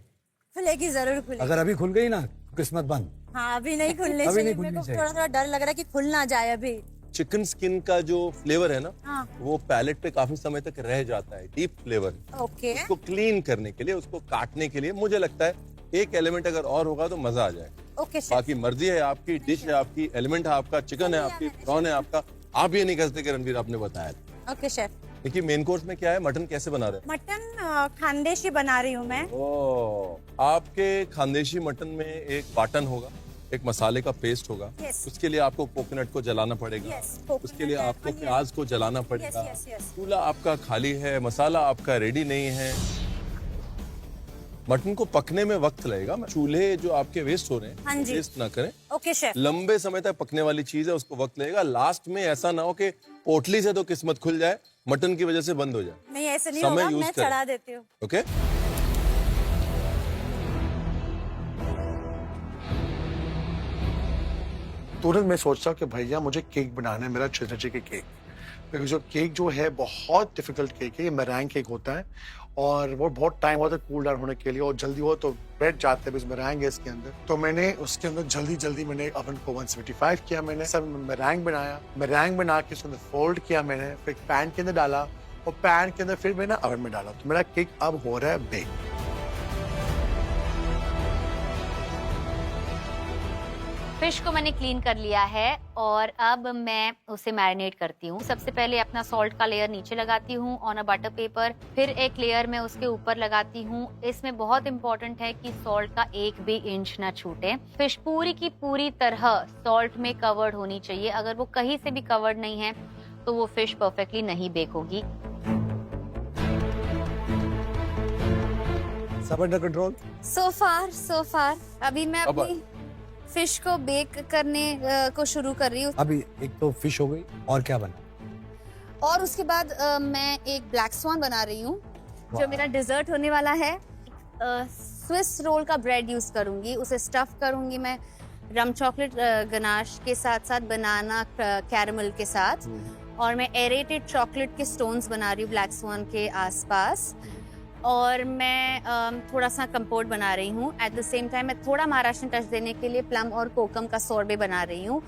खुलेगी, जरूर खुलेगी। अगर अभी खुल गई ना तो किस्मत बंद। हाँ, अभी नहीं खुलने अभी चाहिए। नहीं खुलनी मेरे को चाहिए। थोड़ा डर लग रहा है कि खुल ना जाए अभी। चिकन स्किन का जो फ्लेवर है ना, हाँ। वो पैलेट पे काफी समय तक रह जाता है, डीप फ्लेवर। ओके। उसको क्लीन करने के लिए, उसको काटने के लिए मुझे लगता है एक एलिमेंट अगर और होगा तो मजा आ जाएगा। Okay chef. बाकी मर्जी है आपकी, डिश है आपकी, एलिमेंट है आपका, चिकन है आपकी, प्रॉन है आपका। आप ये नहीं कह सकते कि रणवीर आपने बताया। Okay chef. देखिए मेन कोर्स में क्या है, मटन कैसे बना रहे हैं? मटन खानदेशी बना रही हूँ मैं। ओह, आपके खानदेशी मटन में एक बाटन होगा, एक मसाले का पेस्ट होगा। Yes. उसके लिए आपको कोकोनट को जलाना पड़ेगा। Yes, उसके लिए आपको प्याज को जलाना पड़ेगा। Yes, yes, yes. चूल्हा आपका खाली है, मसाला आपका रेडी नहीं है। मटन को पकने में वक्त लगेगा। चूल्हे जो आपके वेस्ट हो रहे हाँ हैं जी। वेस्ट ना करें। Okay chef. लंबे समय तक पकने वाली चीज है, उसको वक्त लगेगा। लास्ट में ऐसा ना हो कि पोटली से तो किस्मत खुल जाए, मटन की वजह से बंद हो जाए। नहीं, ऐसे नहीं समय होगा, use मैं करें। चढ़ा देती हूँ। ओके। तुरंत मैं सोचता कि भैया मुझे केक बनाना है, मेरा चित्रजी के केक। क्योंकि जो केक जो है बहुत डिफिकल्ट केक है, ये मेरैंग केक होता है और वो बहुत टाइम होता है कूल डाउन होने के लिए, और जल्दी हो तो बैठ जाते हैं, बस मेरैंग है इसके अंदर। तो मैंने उसके अंदर जल्दी मैंने ओवन को 175 किया, मैंने सब मेरैंग बनाया। मेरैंग बना के उसके अंदर फोल्ड किया मैंने, फिर पैन के अंदर डाला और पैन के अंदर फिर मैंने ओवन में डाला। तो मेरा केक अब हो रहा है बेक। फिश को मैंने क्लीन कर लिया है और अब मैं उसे मैरिनेट करती हूँ। सबसे पहले अपना सॉल्ट का लेयर नीचे लगाती हूँ ऑन अ बटर पेपर, फिर एक लेयर मैं उसके ऊपर लगाती हूँ। इसमें बहुत इंपॉर्टेंट है कि सॉल्ट का 1 भी इंच ना छूटे। फिश पूरी की पूरी तरह सॉल्ट में कवर्ड होनी चाहिए। अगर वो कहीं से भी कवर्ड नहीं है तो वो फिश परफेक्टली नहीं बेक होगी। सब अंडर कंट्रोल? सो फार अभी मैं अपनी फिश को बेक करने को शुरू कर रही हूँ। अभी एक तो फिश हो गई, और क्या बना? और उसके बाद मैं एक ब्लैक स्वान बना रही हूँ, जो मेरा डिजर्ट होने वाला है। स्विस रोल का ब्रेड यूज करूंगी, उसे स्टफ करूंगी मैं रम चॉकलेट गनाश के साथ साथ बनाना कैरमल के साथ, और मैं एरेटेड चॉकलेट के स्टोन्स बना रही हूँ ब्लैक स्वान के आसपास। और मैं थोड़ा सा कंपोट बना रही हूँ। एट द सेम टाइम मैं थोड़ा महाराष्ट्रन टच देने के लिए प्लम और कोकम का सोरबे बना रही हूँ।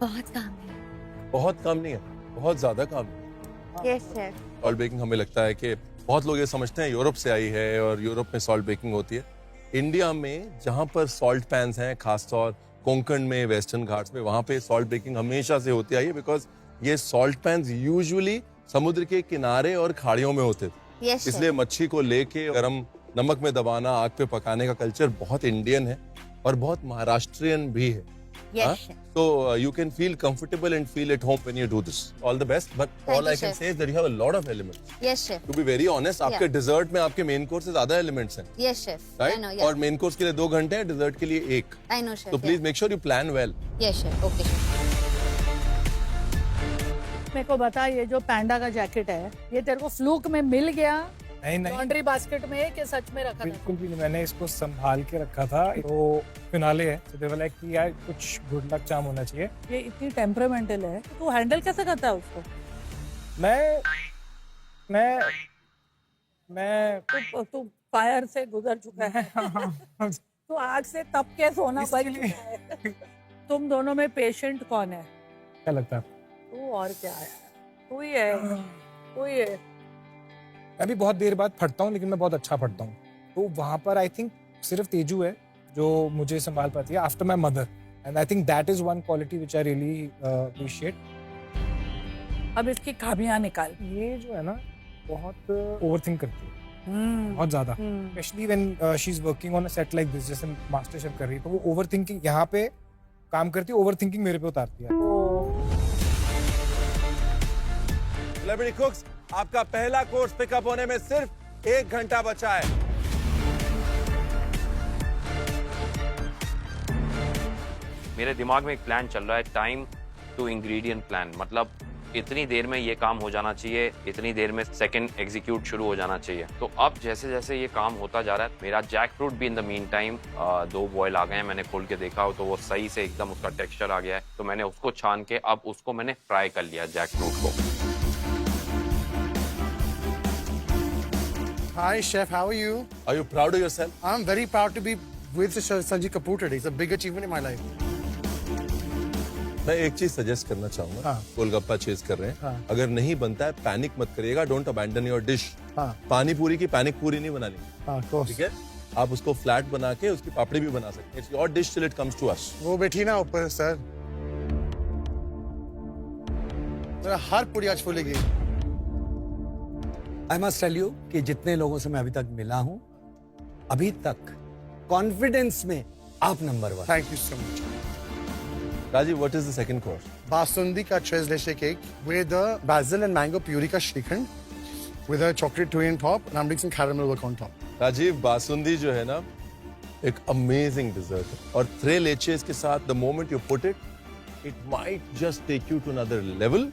बहुत काम है। बहुत काम नहीं है, बहुत ज्यादा काम है। Yes sir. सॉल्ट बेकिंग हमें लगता है कि बहुत लोग ये समझते हैं यूरोप से आई है और यूरोप में सॉल्ट बेकिंग होती है। इंडिया में जहाँ पर सॉल्ट पैन्स हैं, खासतौर कोंकण में, वेस्टर्न घाट्स में, वहाँ पे सॉल्ट बेकिंग हमेशा से होती आई है, बिकॉज ये सॉल्ट पैन्स यूजुअली समुद्र के किनारे और खाड़ियों में होते थे। Yes, इसलिए मच्छी को लेके गरम नमक में दबाना, आग पे पकाने का कल्चर बहुत इंडियन है और बहुत महाराष्ट्रियन भी है। Yes, So you can feel comfortable and feel at home when you do this. All the best. But Thank all you, I can chef. say is that you have a lot of elements. Yes chef. To be very honest, आपके dessert में आपके main course से ज्यादा elements हैं, Yes chef. I right? know. Yeah. और main course के लिए 2 घंटे हैं, डिजर्ट के लिए 1। I know chef. तो please make sure you plan well. Yes chef. Okay chef. मेरे को बता, ये जो पैंडा का जैकेट है, ये तेरे को फ्लूक में मिल गया नहीं लॉन्ड्री बास्केट में कि सच में रखा था? बिल्कुल भी नहीं, मैंने इसको संभाल के रखा था। तो फिनाले है, तो दे वर लाइक कि यार कुछ गुड लक चार्म होना चाहिए। ये इतनी टेम्परामेंटल है, तू हैंडल कैसे करता है उसको? मैं तू फायर से गुजर चुका है। तू आग से तप के सोना बच चुका है। तुम दोनों में पेशेंट कौन है? क्या लगता है? तू और क्या है? तू ही है, तू ही है। मैं भी बहुत देर बाद फटता हूँ, लेकिन मैं बहुत अच्छा फटता हूँ। तो वहाँ पर आई थिंक सिर्फ तेजू है जो मुझे संभाल पाती है after my mother, and I think that is one quality which I really appreciate. अब इसकी खामियां निकाल। ये जो है ना, बहुत ओवर थिंक करती है। बहुत ज्यादा, specially when she is working on a set like this, जैसे मास्टर शेफ कर रही है, तो वो ओवर थिंकिंग यहाँ पे काम करती है, ओवर थिंकिंग मेरे पे उतारती है। सेलिब्रिटी कुक्स, आपका पहला कोर्स पिकअप होने में सिर्फ 1 घंटा बचा है। मेरे दिमाग में एक प्लान चल रहा है, टाइम टू इंग्रेडिएंट प्लान, मतलब इतनी देर में ये काम हो जाना चाहिए, इतनी देर में सेकंड एग्जीक्यूट शुरू हो जाना चाहिए। तो अब जैसे जैसे ये काम होता जा रहा है, मेरा जैक फ्रूट भी in the meantime 2 boil आ गए हैं, मैंने खोल के देखा तो वो सही से एकदम उसका टेक्सचर आ गया है, तो मैंने उसको छान के अब उसको मैंने फ्राई कर लिया जैक फ्रूट को। Hi chef, how are you? Are you proud of yourself? I'm very proud to be with Sanjeev Kapoor today. It's a big achievement in my life. मैं एक चीज सजेस्ट करना चाहूंगा। हाँ। गोलगप्पा चेज कर रहे हैं, हाँ। अगर नहीं बनता है पैनिक मत करिएगा, डोंट अबैंडन योर डिश। हाँ। पानी पूरी की पैनिक पूरी नहीं बनानी, हाँ, of course. ठीक है? आप उसको फ्लैट बना के उसकी पापड़ी भी बना सकते हैं। It's your dish till it comes to us. वो बैठी ना ऊपर सर, मेरा हर पूरी आज फूलेगी। आई मस्ट टेल यू कि जितने लोगों से मैं अभी तक मिला हूं, अभी तक कॉन्फिडेंस में आप number 1। Thank you so much. Rajiv, what is the second course? Basundi का tres leche cake with a basil and mango puree का shrikhand with a chocolate touille on top and I'm doing some caramel work on top. Rajiv, basundi जो है ना, एक amazing dessert है, और थ्रे leches के साथ the moment you put it, it might just take you to another level.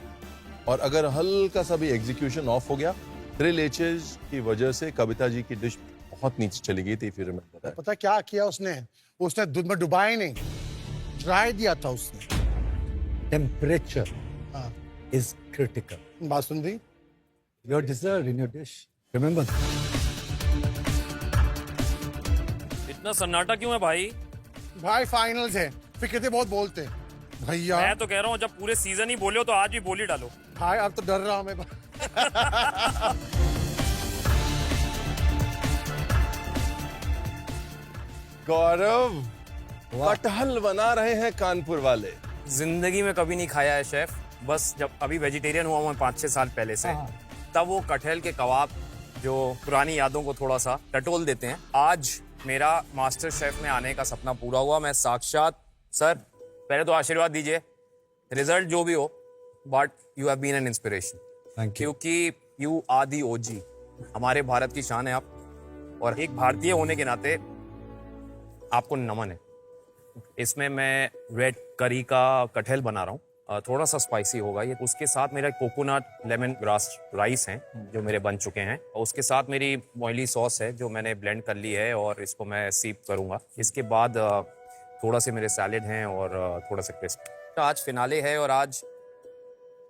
और अगर हल्का सा भी एग्जीक्यूशन ऑफ हो गया, थ्रे लेचेस की वजह से कविता जी की डिश बहुत नीचे चली गई थी। फिर पता क्या किया उसने दूध में डुबाया नहीं, ड्राई दिया था उसने। Temperature is critical. Basundi, your dessert in your dish, remember. इतना सन्नाटा क्यों है भाई? भाई फाइनल्स है, फिर कहते बहुत बोलते हैं भैया। मैं तो कह रहा हूँ जब पूरे सीजन ही बोले हो तो आज भी बोली डालो। भाई अब तो डर रहा हूँ मैं। गौरव, कटहल बना रहे हैं कानपुर वाले। जिंदगी में कभी नहीं खाया है शेफ, बस जब अभी वेजिटेरियन हुआ हूँ 5-6 साल पहले से, तब वो कटहल के कबाब जो पुरानी यादों को थोड़ा सा टटोल देते हैं। आज मेरा मास्टर शेफ में आने का सपना पूरा हुआ। मैं साक्षात, सर पहले तो आशीर्वाद दीजिए, रिजल्ट जो भी हो, but you have been an inspiration. Thank you. क्योंकि यू आर दी ओजी, हमारे भारत की शान है आप, और एक भारतीय होने के नाते आपको नमन है। इसमें मैं रेड करी का कटहल बना रहा हूँ, थोड़ा सा स्पाइसी होगा ये। उसके साथ मेरा कोकोनट लेमन ग्रास राइस हैं जो मेरे बन चुके हैं, और उसके साथ मेरी ऑयली सॉस है जो मैंने ब्लेंड कर ली है, और इसको मैं सीप करूँगा। इसके बाद थोड़ा से मेरे सैलेड हैं और थोड़ा सा क्रिस्प। आज फिनाले है और आज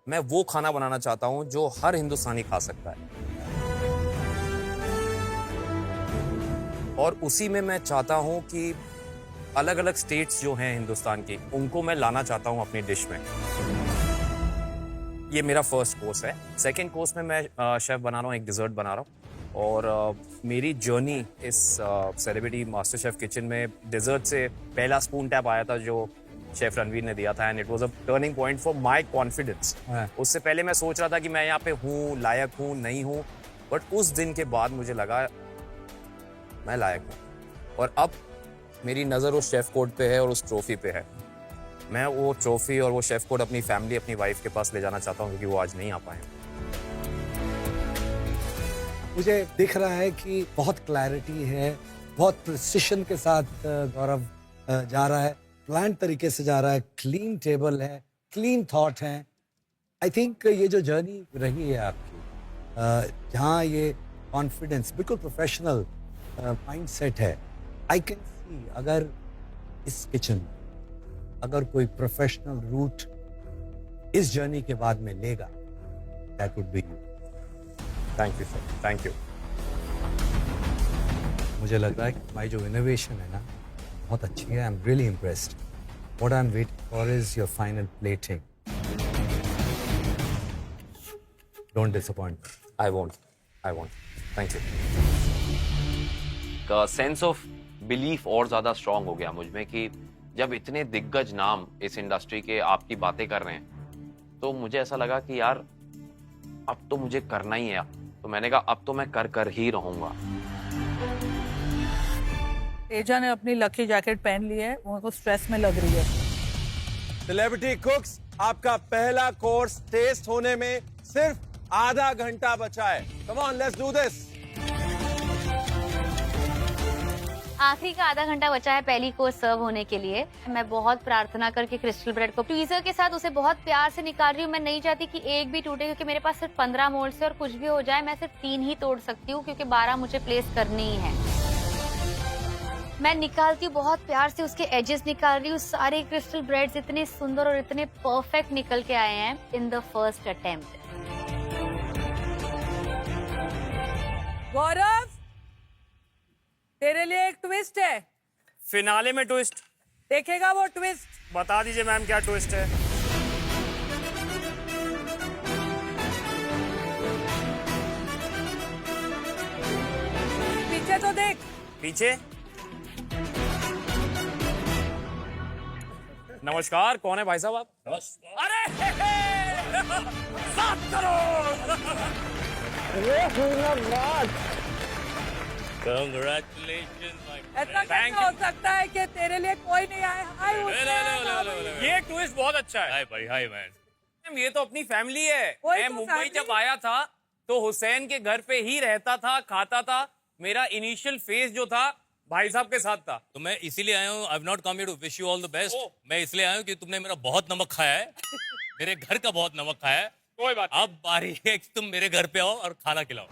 मैं वो खाना बनाना चाहता हूँ जो हर हिंदुस्तानी खा सकता है, और उसी में मैं चाहता हूँ कि अलग अलग स्टेट्स जो हैं हिंदुस्तान की, उनको मैं लाना चाहता हूँ अपनी डिश में। ये मेरा फर्स्ट कोर्स है। सेकंड कोर्स में मैं शेफ बना रहा हूँ, एक डिज़र्ट बना रहा हूँ, और मेरी जर्नी इस सेलिब्रिटी मास्टर शेफ किचन में डिज़र्ट से पहला स्पून टैप आया था जो शेफ रणवीर ने दिया था, and it was a turning point for my confidence. उससे पहले मैं सोच रहा था कि मैं यहाँ पे हूँ, लायक हूँ, नहीं हूँ, बट उस दिन के बाद मुझे लगा मैं लायक हूँ, और अब मेरी नज़र उस शेफ कोड पे है और उस ट्रॉफी पे है। मैं वो ट्रॉफी और वो शेफ कोड अपनी फैमिली, अपनी वाइफ के पास ले जाना चाहता हूँ, क्योंकि वो आज नहीं आ पाए। मुझे दिख रहा है कि बहुत क्लैरिटी है, बहुत प्रिसिशन के साथ गौरव जा रहा है, प्लान तरीके से जा रहा है, क्लीन टेबल है, क्लीन थॉट है। आई थिंक ये जो जर्नी रही है आपकी, जहाँ ये कॉन्फिडेंस, बिल्कुल प्रोफेशनल माइंडसेट है, आई कैन सी अगर इस किचन अगर कोई प्रोफेशनल रूट इस जर्नी के बाद में लेगा, that would be you. Thank you sir, thank you. मुझे लग रहा है कि हमारी जो इनोवेशन है ना, बहुत अच्छी है। I am really impressed. What I am waiting for is your final plating. Don't disappoint. I won't. Thank you. का सेंस ऑफ बिलीफ और ज्यादा स्ट्रांग हो गया मुझ में कि जब इतने दिग्गज नाम इस इंडस्ट्री के आपकी बातें कर रहे हैं, तो मुझे ऐसा लगा कि यार अब तो मुझे करना ही है। तो मैंने कहा अब तो मैं कर ही रहूंगा। तेजा ने अपनी लकी जैकेट पहन ली है, उनको स्ट्रेस में लग रही है। सेलिब्रिटी कुक्स, आपका पहला कोर्स टेस्ट होने में सिर्फ आधा घंटा बचा है। Come on, let's do this. आखिरी का आधा घंटा बचा है पहली कोर्स सर्व होने के लिए। मैं बहुत प्रार्थना करके क्रिस्टल ब्रेड को ट्वीजर के साथ उसे बहुत प्यार से निकाल रही हूँ। मैं नहीं चाहती कि एक भी टूटे, क्योंकि मेरे पास सिर्फ 15 मोल्ड से और कुछ भी हो जाए मैं सिर्फ 3 ही तोड़ सकती हूँ, क्योंकि 12 मुझे प्लेस करनी ही है। मैं निकालती हूँ बहुत प्यार से, उसके एजेस निकाल रही हूँ। सारे क्रिस्टल ब्रेड्स इतने सुंदर और इतने परफेक्ट निकल के आए हैं इन द फर्स्ट अटेम्प्ट। गौरव, तेरे लिए एक ट्विस्ट है। फिनाले में ट्विस्ट देखेगा वो ट्विस्ट? बता दीजिए मैम क्या ट्विस्ट है। पीछे तो देख। पीछे नमस्कार, कौन है भाई साहब आप? नमस्कार। अरे 7 करोड़। ऐसा कैसे हो सकता है कि तेरे लिए कोई नहीं आया? हाय हुसैन। ये ट्विस्ट बहुत अच्छा है। हाय भाई, हाय मैम। ये तो अपनी फैमिली है। मैं मुंबई जब आया था तो हुसैन के घर पे ही रहता था, खाता था। मेरा इनिशियल फेज जो था भाई साहब के साथ था। तो मैं इसीलिए आया हूँ। I have not come here to wish you all the best. मैं इसलिए आया हूँ कि तुमने मेरा बहुत नमक खाया है। मेरे घर का बहुत नमक खाया है। कोई बात। अब बारी है कि तुम मेरे घर पे आओ और खाना खिलाओ।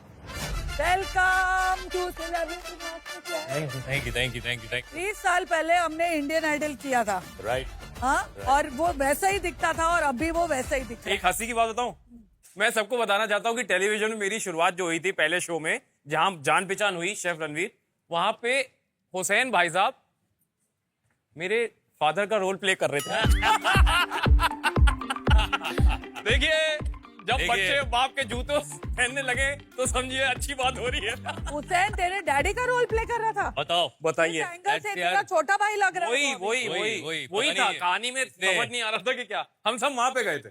Welcome to celebrity master. Thank you, thank you, thank you, thank you, thank 30 साल पहले हमने इंडियन आइडल किया था। राइट। हाँ, और वो वैसा ही दिखता था और अभी वो वैसा ही दिखता है। एक हंसी की बात बताऊं, मैं सबको बताना चाहता हूँ कि टेलीविजन में मेरी शुरुआत जो हुई थी पहले शो में, जहां जान पहचान हुई शेफ रणवीर, वहां पे हुसैन भाई साहब मेरे फादर का रोल प्ले कर रहे थे। देखिए, जब बच्चे बाप के जूते पहनने लगे तो समझिए अच्छी बात हो रही है। हुसैन तेरे डैडी का रोल प्ले कर रहा था? बताओ, बताइए। एंगल से तेरा छोटा भाई लग रहा है। वही था। कहानी में समझ नहीं आ रहा था कि क्या। हम सब वहां पे गए थे।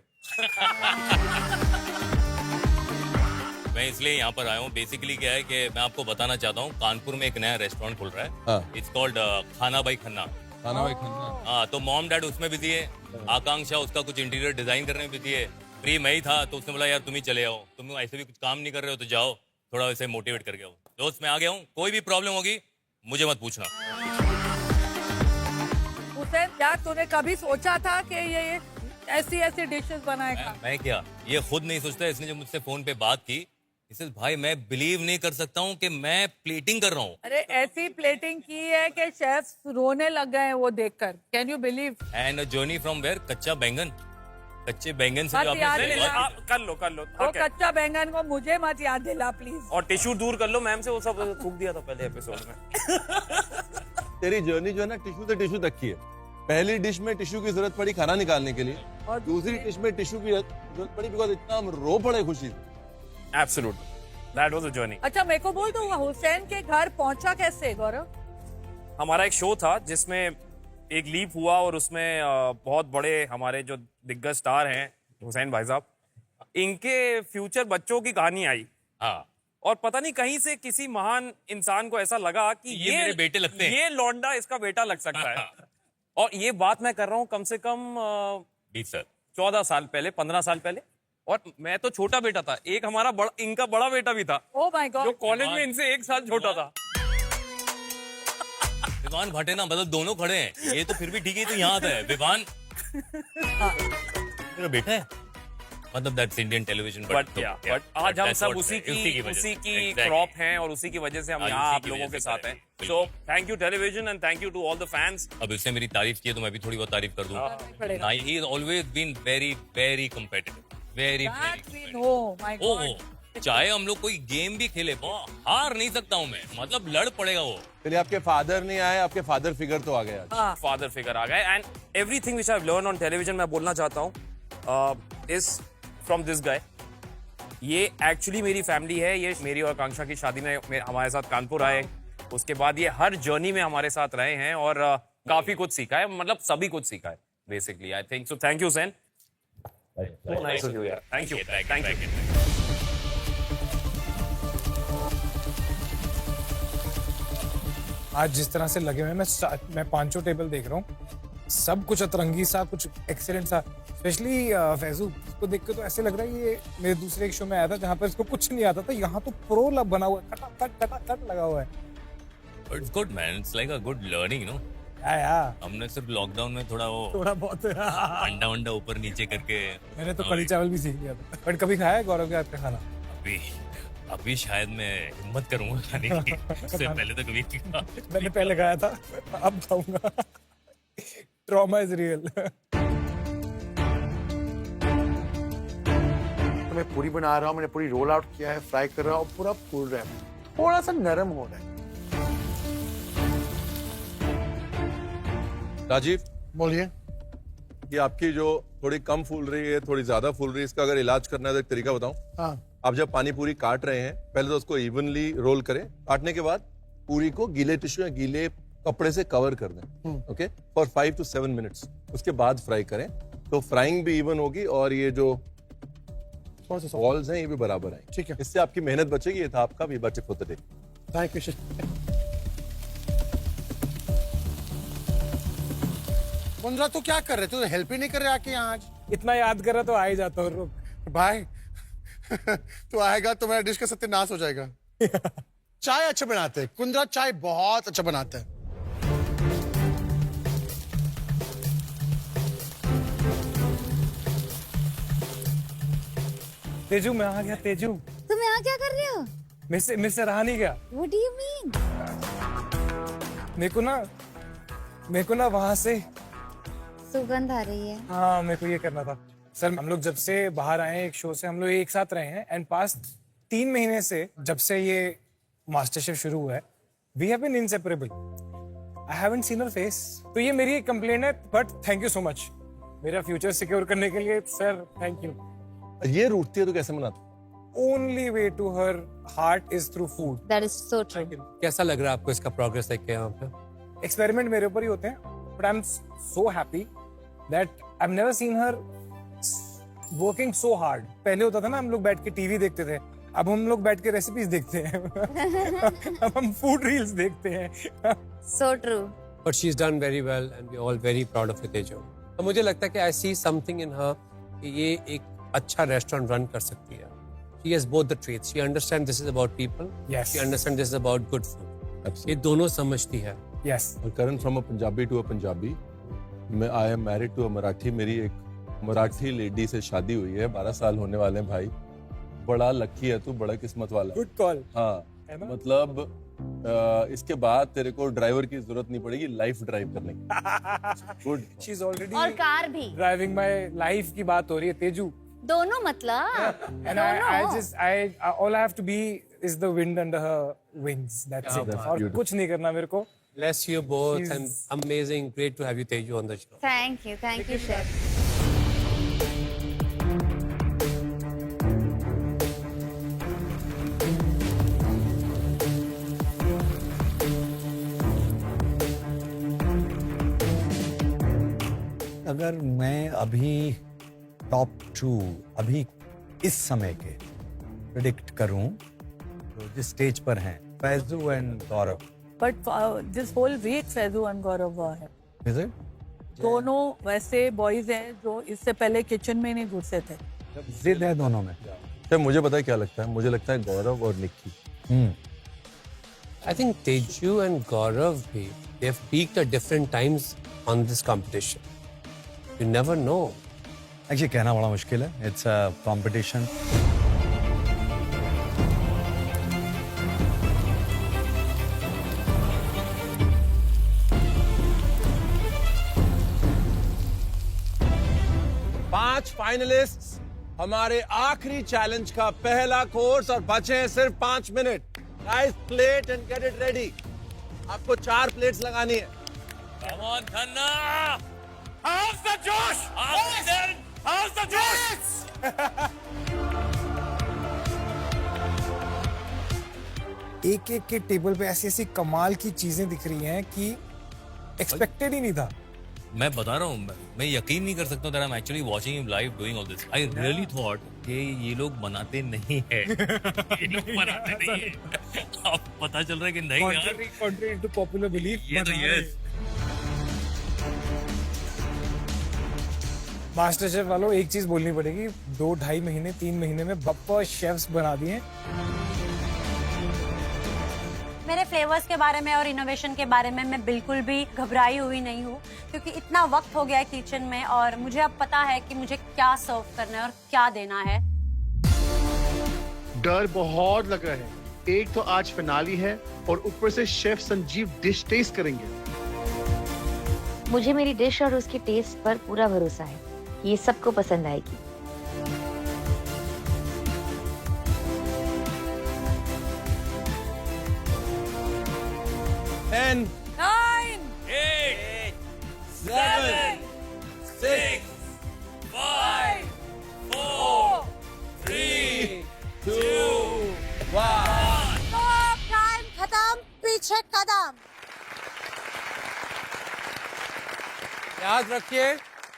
मैं इसलिए यहाँ पर आया हूँ। बेसिकली क्या है कि मैं आपको बताना चाहता हूँ, कानपुर में एक नया रेस्टोरेंट खुल रहा है। इट्स कॉल्ड खाना बाई खन्ना। खाना बाई खन्ना। हाँ, तो मॉम डैड उसमें बिजी है। आकांक्षा उसका कुछ इंटीरियर डिजाइन करने में बिजी है। फ्री मैं ही था तो उसने बोला यार तुम ही चले आओ, तुम ऐसे भी कुछ काम नहीं कर रहे हो तो जाओ, थोड़ा वैसे मोटिवेट करके आओ। दोस्त मैं आ गया हूँ, कोई भी प्रॉब्लम होगी मुझे मत पूछना। हुसैन, क्या तूने कभी सोचा था कि ये ऐसी डिशेस बनाएगा? मैं क्या, ये खुद नहीं सोचता। इसने जब मुझसे फोन पे बात की, इसे भाई मैं बिलीव नहीं कर सकता हूँ कि मैं प्लेटिंग कर रहा हूँ। अरे ऐसी प्लेटिंग की है कि शेफ्स रोने लग गए हैं वो देखकर। Can you believe? And journey from where? कच्चा बैंगन। कच्चे बैंगन से जो कर लो वो कच्चा बैंगन को मुझे मत याद दिला प्लीज। और टिश्यू दूर कर लो मैम से, वो सब थूक दिया था पहले एपिसोड में। तेरी जर्नी जो है ना टिश्यू से टिश्यू तक की है। पहली डिश में टिश्यू की जरूरत पड़ी खाना निकालने के लिए, और दूसरी डिश में टिश्यू की जरूरत पड़ी बिकॉज इतना हम रो पड़े खुशी से। Absolutely, that was a journey. अच्छा, मेरे को बोल दो, हुसैन के घर पहुंचा कैसे गौरव? हमारा एक शो था जिसमें एक लीप हुआ और उसमें बहुत बड़े हमारे जो दिग्गज स्टार हैं हुसैन भाई साहब, इनके फ्यूचर बच्चों की कहानी आई। हाँ। और पता नहीं कहीं से किसी महान इंसान को ऐसा लगा कि ये मेरे बेटे लगते हैं, ये लौंडा इसका बेटा लग सकता है। और ये बात मैं कर रहा हूँ कम से कम 14 साल पहले, 15 साल पहले। और मैं तो छोटा बेटा था। एक हमारा इनका बड़ा बेटा भी था, ओह माय गॉड, जो कॉलेज में इनसे 1 साल छोटा था। विवान भट्टे ना, मतलब दोनों खड़े हैं। ये तो फिर भी ठीक है, तो यहाँ आता है विवान मेरा बेटा है। मतलब दैट्स इंडियन टेलीविजन। बट आज हम सब उसी की क्रॉप हैं और उसी की वजह से हम यहाँ आप लोगों के साथ हैं। So thank you television and thank you to all the fans. अब इसने मेरी तारीफ की है तो मैं भी थोड़ी बहुत तारीफ कर दूं। He is always been very very competitive, very चाहे हम लोग कोई गेम भी खेले, हार नहीं सकता हूँ मैं। मतलब लड़ पड़ेगा वो। चलिए, आपके फादर नहीं आए, आपके फादर फिगर तो आ गए। फादर फिगर आ गए and everything which I have learn on television, मैं बोलना चाहता हूँ इज फ्रॉम दिस गाय। ये एक्चुअली मेरी फैमिली है। ये मेरी और आकांक्षा की शादी में हमारे साथ कानपुर आए, उसके बाद ये हर जर्नी में हमारे साथ रहे हैं और काफी कुछ सीखा है। मतलब सभी कुछ सीखा है basically, I think so. Thank you सैन, थैंक यू। आज जिस तरह से लगे हुए हैं, मैं 5 टेबल देख रहा हूँ, सब कुछ अतरंगी सा, कुछ एक्सीलेंट सा। स्पेशली फैजू को देख के तो ऐसे लग रहा है ये मेरे दूसरे एक शो में आया था जहाँ पर इसको कुछ नहीं आता था, यहाँ तो प्रो लब बना हुआ है, कट लगा हुआ है। It's good man, it's like a good learning, you know. हमने सिर्फ लॉकडाउन में थोड़ा बहुत अंडा ऊपर नीचे करके। मैंने तो कढ़ी चावल भी सीख लिया था। बट कभी खाया है गौरव के हाथ का खाना? अभी शायद मैं हिम्मत करूंगा खाने की। उससे पहले तो कभी नहीं खाया। मैंने पहले खाया था, अब खाऊंगा। Trauma is real. तो मैं पूरी बना रहा हूँ, मैंने पूरी रोल आउट किया है, फ्राई कर रहा हूँ, पूरा फूल रहा है, थोड़ा सा नरम हो रहा है। राजीव बोलिए। कि आपकी जो थोड़ी कम फूल रही है, थोड़ी ज्यादा फूल रही है, इसका अगर इलाज करना है तो एक तरीका बताऊं। हाँ। आप जब पानी पूरी काट रहे हैं, पहले तो उसको इवनली रोल करें। काटने के बाद पूरी को गीले टिश्यू या गीले कपड़े से कवर कर दें, ओके, फॉर 5 to 7 मिनट्स। उसके बाद फ्राई करें, तो फ्राइंग भी इवन होगी और ये जो बॉल्स हैं ये भी बराबर हैं। ठीक है, इससे आपकी मेहनत बचेगी। ये था आपका Veeba tip of the day. Thank you. Mundra तू क्या कर रहे? तू हेल्प ही नहीं कर रहे आके यहाँ आज। इतना याद कर रहा तो आ ही जाता हूँ। भाई तू आएगा तो मेरा डिश का सत्यानाश हो जाएगा। चाय अच्छा बनाते हैं, कुंद्रा चाय बहुत अच्छा बनाता है। तेजू मैं आ गया। तेजू तुम यहाँ क्या कर रहे हो? मिस रहा नहीं गया। What do you mean? मेरे को ना वहां से सुगंध आ रही है। हाँ, मेरे को ये करना था। सर हम लोग जब से बाहर आए एक शो से, हम लोग एक साथ रहे हैं एंड पास्ट 3 महीने से जब से ये मास्टर शेफ शुरू हुआ है, we have been inseparable. I haven't seen her face. तो ये मेरी एक कंप्लेंट है, but thank you so much मेरा फ्यूचर सिक्योर करने के लिए। Sir thank you. ये रूठती है तो कैसे मनाते? Only way to her heart is through food. That is so true. कैसा लग रहा है आपको इसका प्रोग्रेस देख के यहाँ पे? एक्सपेरिमेंट मेरे ऊपर ही होते हैं, but I'm so happy that I've never seen her working so hard. पहले होता था ना, हम लोग बैठ के टीवी देखते थे, अब हम लोग बैठ के रेसिपीज देखते हैं। अब हम फूड रील्स देखते हैं। So true. But she's done very well and we're all very proud of Teju. तो मुझे लगता है कि I see something in her कि ये एक अच्छा रेस्टोरेंट रन कर सकती है। She has both the traits. She understands this is about people. Yes. She understands this is about good food. ये दोनों समझती है। Yes. Karan, from a Punjabi to a Punjabi, I am married to a Marathi. मेरी एक Marathi lady से शादी हुई है, 12 साल होने वाले हैं भाई। बड़ा लकी है तू, बड़ा किस्मत वाला। Good call. हाँ, मतलब इसके बाद तेरे को ड्राइवर की जरूरत नहीं पड़ेगी लाइफ ड्राइव करने की। Good. She's already और कार भी। ड्राइविंग माय लाइफ की बात हो रही है तेजू। दोनों मतलब। And all I have to be is the wind under her wings. That's it. और कुछ नहीं करना मेरे को। Bless you both and amazing. Great to have you Teju on the show. Thank you, chef. अगर मैं अभी टॉप 2 अभी इस समय के प्रेडिक्ट करूं तो जिस स्टेज पर हैं Faizu and Gaurav. But this whole week Faizu and Gaurav है। Is it? दोनों वैसे बॉयज हैं जो इससे पहले किचन में नहीं घुसे थे। जिद है दोनों में। तो मुझे पता है क्या लगता है, मुझे लगता है गौरव और Nikki. I think Teju and Gaurav they have peaked at different times on this competition. You never know. Actually कहना बड़ा मुश्किल है। It's a competition. पांच फाइनलिस्ट्स हमारे आखिरी चैलेंज का पहला कोर्स और बचे हैं सिर्फ 5 minute. Guys, plate and get it ready. आपको 4 प्लेट्स लगानी है। Come on, Khanna! How's the Josh? How's the Josh? एक एक के टेबल पे ऐसी ऐसी कमाल की चीजें दिख रही हैं कि एक्सपेक्टेड ही नहीं था। मैं बता रहा हूँ, मैं यकीन नहीं कर सकता that I'm actually watching him live doing all this. I really thought कि ये लोग बनाते नहीं है। ये लोग बनाते नहीं है। अब पता चल रहा है कि नहीं यार, Contrary to popular belief, ये तो यस। मास्टर शेफ वालों एक चीज बोलनी पड़ेगी, 2-2.5 महीने 3 महीने में बप्पा शेफ्स बना दिए। मेरे फ्लेवर्स के बारे में और इनोवेशन के बारे में मैं बिल्कुल भी घबराई हुई नहीं हूँ, क्योंकि इतना वक्त हो गया है किचन में और मुझे अब पता है कि मुझे क्या सर्व करना है और क्या देना है। डर बहुत लग रहा है, एक तो आज फिनाली है और ऊपर से शेफ संजीव डिश टेस्ट करेंगे। मुझे मेरी डिश और उसके टेस्ट पर पूरा भरोसा है, ये सबको पसंद आएगी। 10, 9, 8, 7, 6, 5, 4, 3, 2, 1। टाइम खत्म, पीछे कदम। याद रखिए,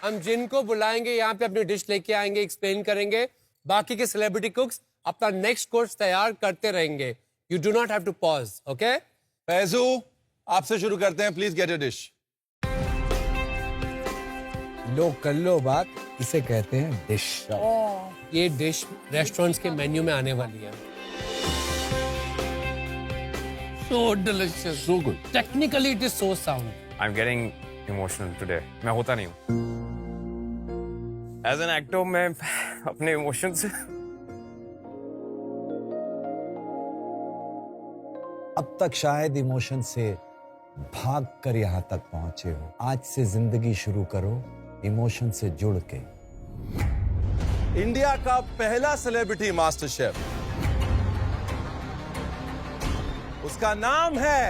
हम जिनको बुलाएंगे यहाँ पे अपनी डिश लेके आएंगे, एक्सप्लेन करेंगे। बाकी के सेलिब्रिटी कुक्स अपना नेक्स्ट कोर्स तैयार करते रहेंगे। You do not have to pause, okay? Faizu, आपसे शुरू करते हैं, प्लीज गेट अ डिश। लो कर लो बात, इसे कहते हैं डिश। ये डिश रेस्टोरेंट्स के मेन्यू में आने वाली है। So delicious, so good. Technically, it is so sound. I'm getting emotional today. मैं होता नहीं हूँ। As an actor, मैं अपने इमोशंस अब तक शायद इमोशन से भाग कर यहाँ तक पहुंचे हो। आज से जिंदगी शुरू करो इमोशन से जुड़ के। इंडिया का पहला सेलिब्रिटी मास्टर शेफ, उसका नाम है